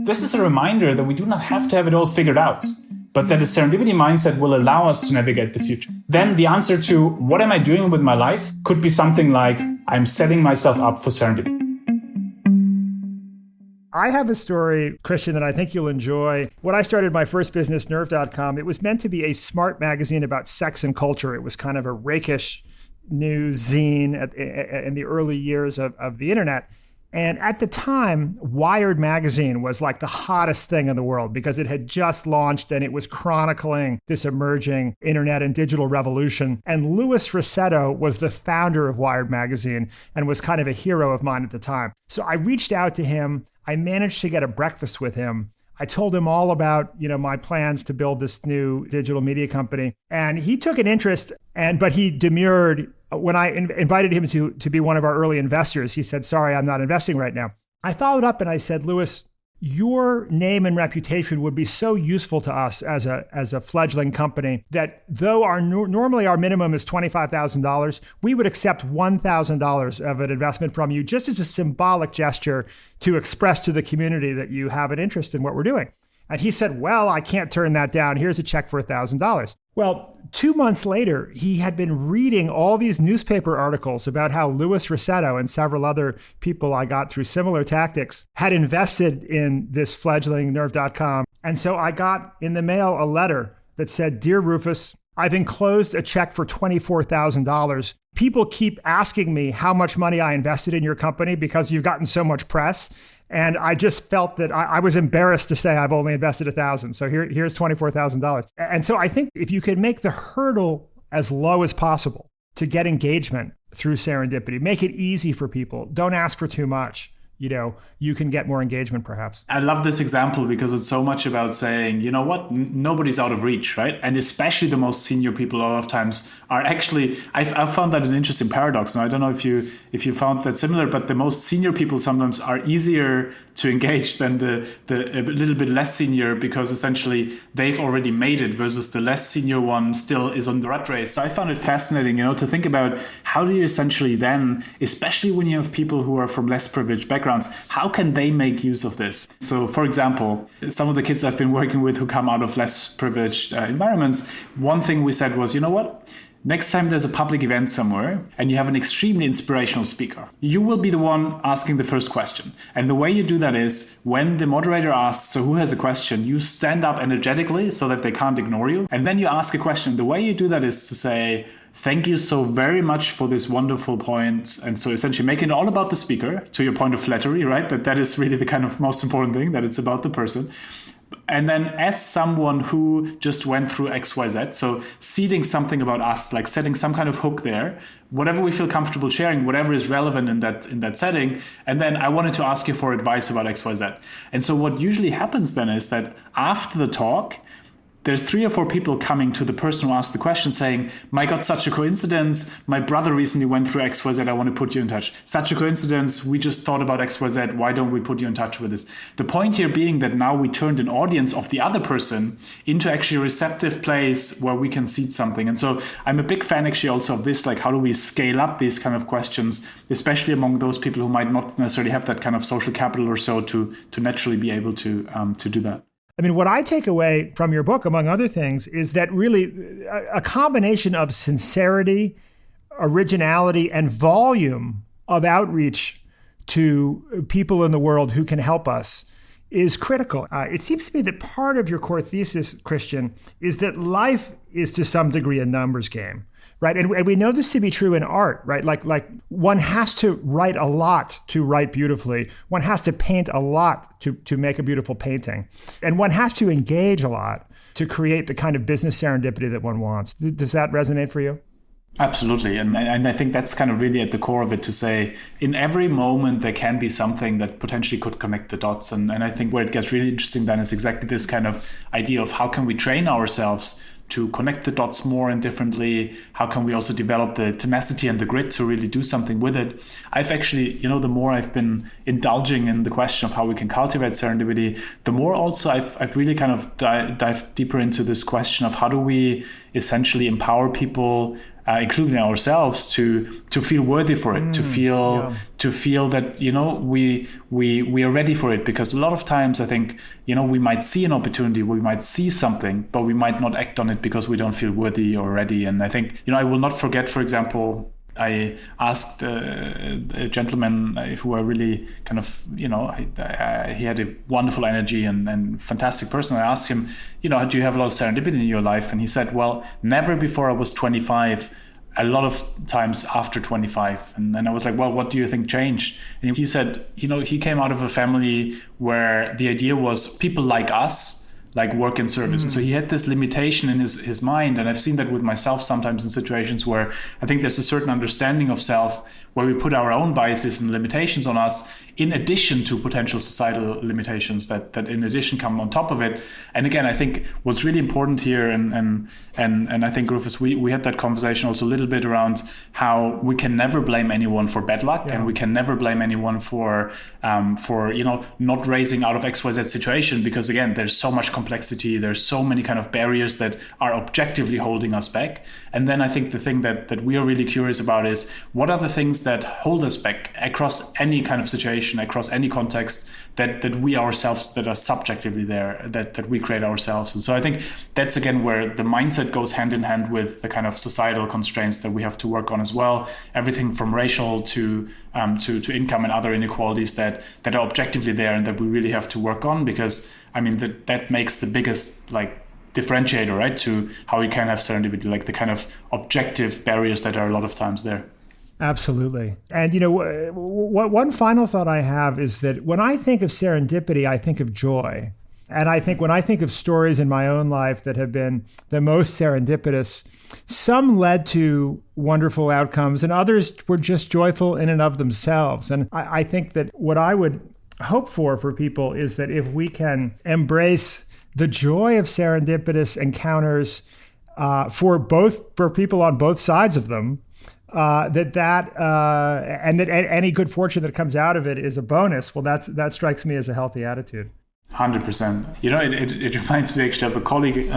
This is a reminder that we do not have to have it all figured out, but that a serendipity mindset will allow us to navigate the future. Then the answer to what am I doing with my life could be something like, I'm setting myself up for serendipity. I have a story, Christian, that I think you'll enjoy. When I started my first business, Nerve.com, it was meant to be a smart magazine about sex and culture. It was kind of a rakish new zine in the early years of the internet. And at the time, Wired magazine was like the hottest thing in the world because it had just launched and it was chronicling this emerging internet and digital revolution. And Louis Rossetto was the founder of Wired magazine and was kind of a hero of mine at the time. So I reached out to him. I managed to get a breakfast with him. I told him all about, my plans to build this new digital media company. And he took an interest, but he demurred. When I invited him to be one of our early investors, he said, sorry, I'm not investing right now. I followed up and I said, Louis, your name and reputation would be so useful to us as a fledgling company that though normally our minimum is $25,000, we would accept $1,000 of an investment from you just as a symbolic gesture to express to the community that you have an interest in what we're doing. And he said, well, I can't turn that down. Here's a check for $1,000. Well, 2 months later, he had been reading all these newspaper articles about how Louis Rossetto and several other people I got through similar tactics had invested in this fledgling Nerve.com. And so I got in the mail a letter that said, Dear Rufus, I've enclosed a check for $24,000. People keep asking me how much money I invested in your company because you've gotten so much press. And I just felt that I was embarrassed to say I've only invested $1,000. So here's $24,000. And so I think if you could make the hurdle as low as possible to get engagement through serendipity, make it easy for people. Don't ask for too much. you can get more engagement perhaps. I love this example because it's so much about saying, you know what, nobody's out of reach, right? And especially the most senior people a lot of times are actually, I've found that an interesting paradox. And I don't know if you found that similar, but the most senior people sometimes are easier to engage than the a little bit less senior, because essentially they've already made it versus the less senior one still is on the rat race. So I found it fascinating, to think about how do you essentially then, especially when you have people who are from less privileged backgrounds, how can they make use of this? So for example, some of the kids I've been working with who come out of less privileged environments, one thing we said was, you know what? Next time there's a public event somewhere and you have an extremely inspirational speaker, you will be the one asking the first question. And the way you do that is when the moderator asks, so who has a question, you stand up energetically so that they can't ignore you. And then you ask a question. The way you do that is to say, thank you so very much for this wonderful point. And so essentially making it all about the speaker, to your point of flattery, right? That is really the kind of most important thing, that it's about the person. And then as someone who just went through XYZ, so seeding something about us, like setting some kind of hook there, whatever we feel comfortable sharing, whatever is relevant in that setting. And then I wanted to ask you for advice about XYZ. And so what usually happens then is that after the talk, there's 3 or 4 people coming to the person who asked the question saying, my God, such a coincidence. My brother recently went through XYZ. I want to put you in touch. Such a coincidence. We just thought about XYZ. Why don't we put you in touch with this? The point here being that now we turned an audience of the other person into actually a receptive place where we can seed something. And so I'm a big fan actually also of this, like how do we scale up these kind of questions, especially among those people who might not necessarily have that kind of social capital or so to naturally be able to do that. I mean, what I take away from your book, among other things, is that really a combination of sincerity, originality, and volume of outreach to people in the world who can help us is critical. It seems to me that part of your core thesis, Christian, is that life is to some degree a numbers game, right? And we know this to be true in art, right? Like one has to write a lot to write beautifully. One has to paint a lot to make a beautiful painting. And one has to engage a lot to create the kind of business serendipity that one wants. Does that resonate for you? Absolutely. And I think that's kind of really at the core of it, to say in every moment there can be something that potentially could connect the dots. And I think where it gets really interesting then is exactly this kind of idea of how can we train ourselves to connect the dots more and differently? How can we also develop the tenacity and the grit to really do something with it? I've actually, the more I've been indulging in the question of how we can cultivate serendipity, the more also I've really kind of dived deeper into this question of how do we essentially empower people, including ourselves, to feel worthy for it, to feel that we are ready for it. Because a lot of times I think we might see an opportunity, we might see something, but we might not act on it because we don't feel worthy or ready. And I think I will not forget, for example, I asked a gentleman who I really kind of, he had a wonderful energy and fantastic person. I asked him, do you have a lot of serendipity in your life? And he said, well, never before I was 25, a lot of times after 25. And I was like, well, what do you think changed? And he said, he came out of a family where the idea was people like us, like work and service. So he had this limitation in his mind. And I've seen that with myself sometimes in situations where I think there's a certain understanding of self where we put our own biases and limitations on us in addition to potential societal limitations that in addition come on top of it. And again, I think what's really important here, and I think, Rufus, we had that conversation also a little bit around how we can never blame anyone for bad luck, and we can never blame anyone for not raising out of XYZ situation, because again, there's so much complexity, there's so many kind of barriers that are objectively holding us back. And then I think the thing that we are really curious about is what are the things that hold us back across any kind of situation, across any context, that we ourselves, that are subjectively there, that we create ourselves. And so I think that's again where the mindset goes hand in hand with the kind of societal constraints that we have to work on as well. Everything from racial to income and other inequalities that are objectively there and that we really have to work on, because I mean that makes the biggest differentiator, right, to how we can have serendipity, like the kind of objective barriers that are a lot of times there. Absolutely. And one final thought I have is that when I think of serendipity, I think of joy. And I think when I think of stories in my own life that have been the most serendipitous, some led to wonderful outcomes and others were just joyful in and of themselves. And I think that what I would hope for people is that if we can embrace the joy of serendipitous encounters for people on both sides of them, and that any good fortune that comes out of it is a bonus. Well, that strikes me as a healthy attitude. 100%. It reminds me actually of a colleague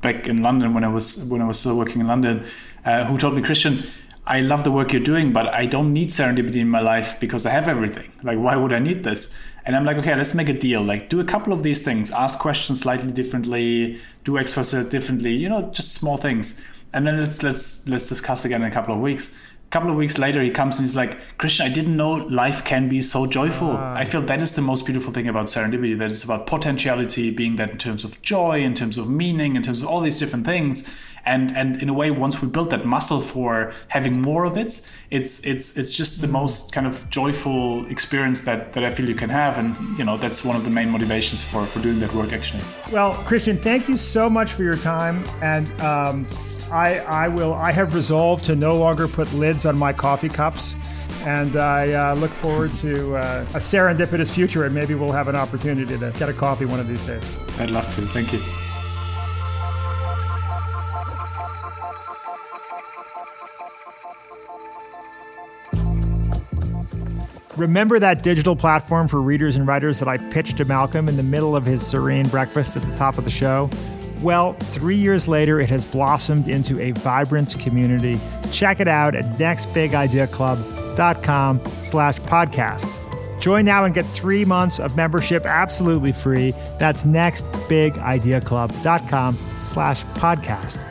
back in London when I was still working in London, who told me, Christian, I love the work you're doing, but I don't need serendipity in my life because I have everything. Like, why would I need this? And I'm like, okay, let's make a deal. Like, do a couple of these things, ask questions slightly differently, do X, Y, Z differently, just small things. And then let's discuss again in a couple of weeks. A couple of weeks later, he comes and he's like, Christian, I didn't know life can be so joyful. I feel that is the most beautiful thing about serendipity, that it's about potentiality, being that in terms of joy, in terms of meaning, in terms of all these different things. And in a way, once we build that muscle for having more of it, it's just the most kind of joyful experience that I feel you can have. And, that's one of the main motivations for doing that work, actually. Well, Christian, thank you so much for your time. And I have resolved to no longer put lids on my coffee cups. And I look forward to a serendipitous future, and maybe we'll have an opportunity to get a coffee one of these days. I'd love to. Thank you. Remember that digital platform for readers and writers that I pitched to Malcolm in the middle of his serene breakfast at the top of the show? Well, 3 years later, it has blossomed into a vibrant community. Check it out at nextbigideaclub.com/podcast. Join now and get 3 months of membership absolutely free. That's nextbigideaclub.com/podcast.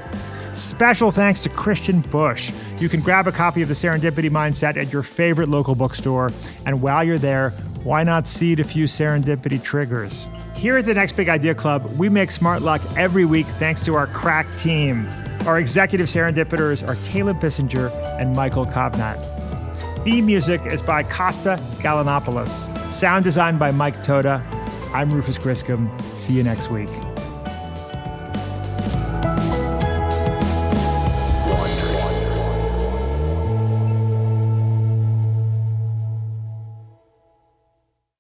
Special thanks to Christian Busch. You can grab a copy of The Serendipity Mindset at your favorite local bookstore. And while you're there, why not seed a few serendipity triggers? Here at the Next Big Idea Club, we make smart luck every week thanks to our crack team. Our executive serendipitors are Caleb Bissinger and Michael Kovnat. Theme music is by Costa Galanopoulos. Sound design by Mike Toda. I'm Rufus Griscom. See you next week.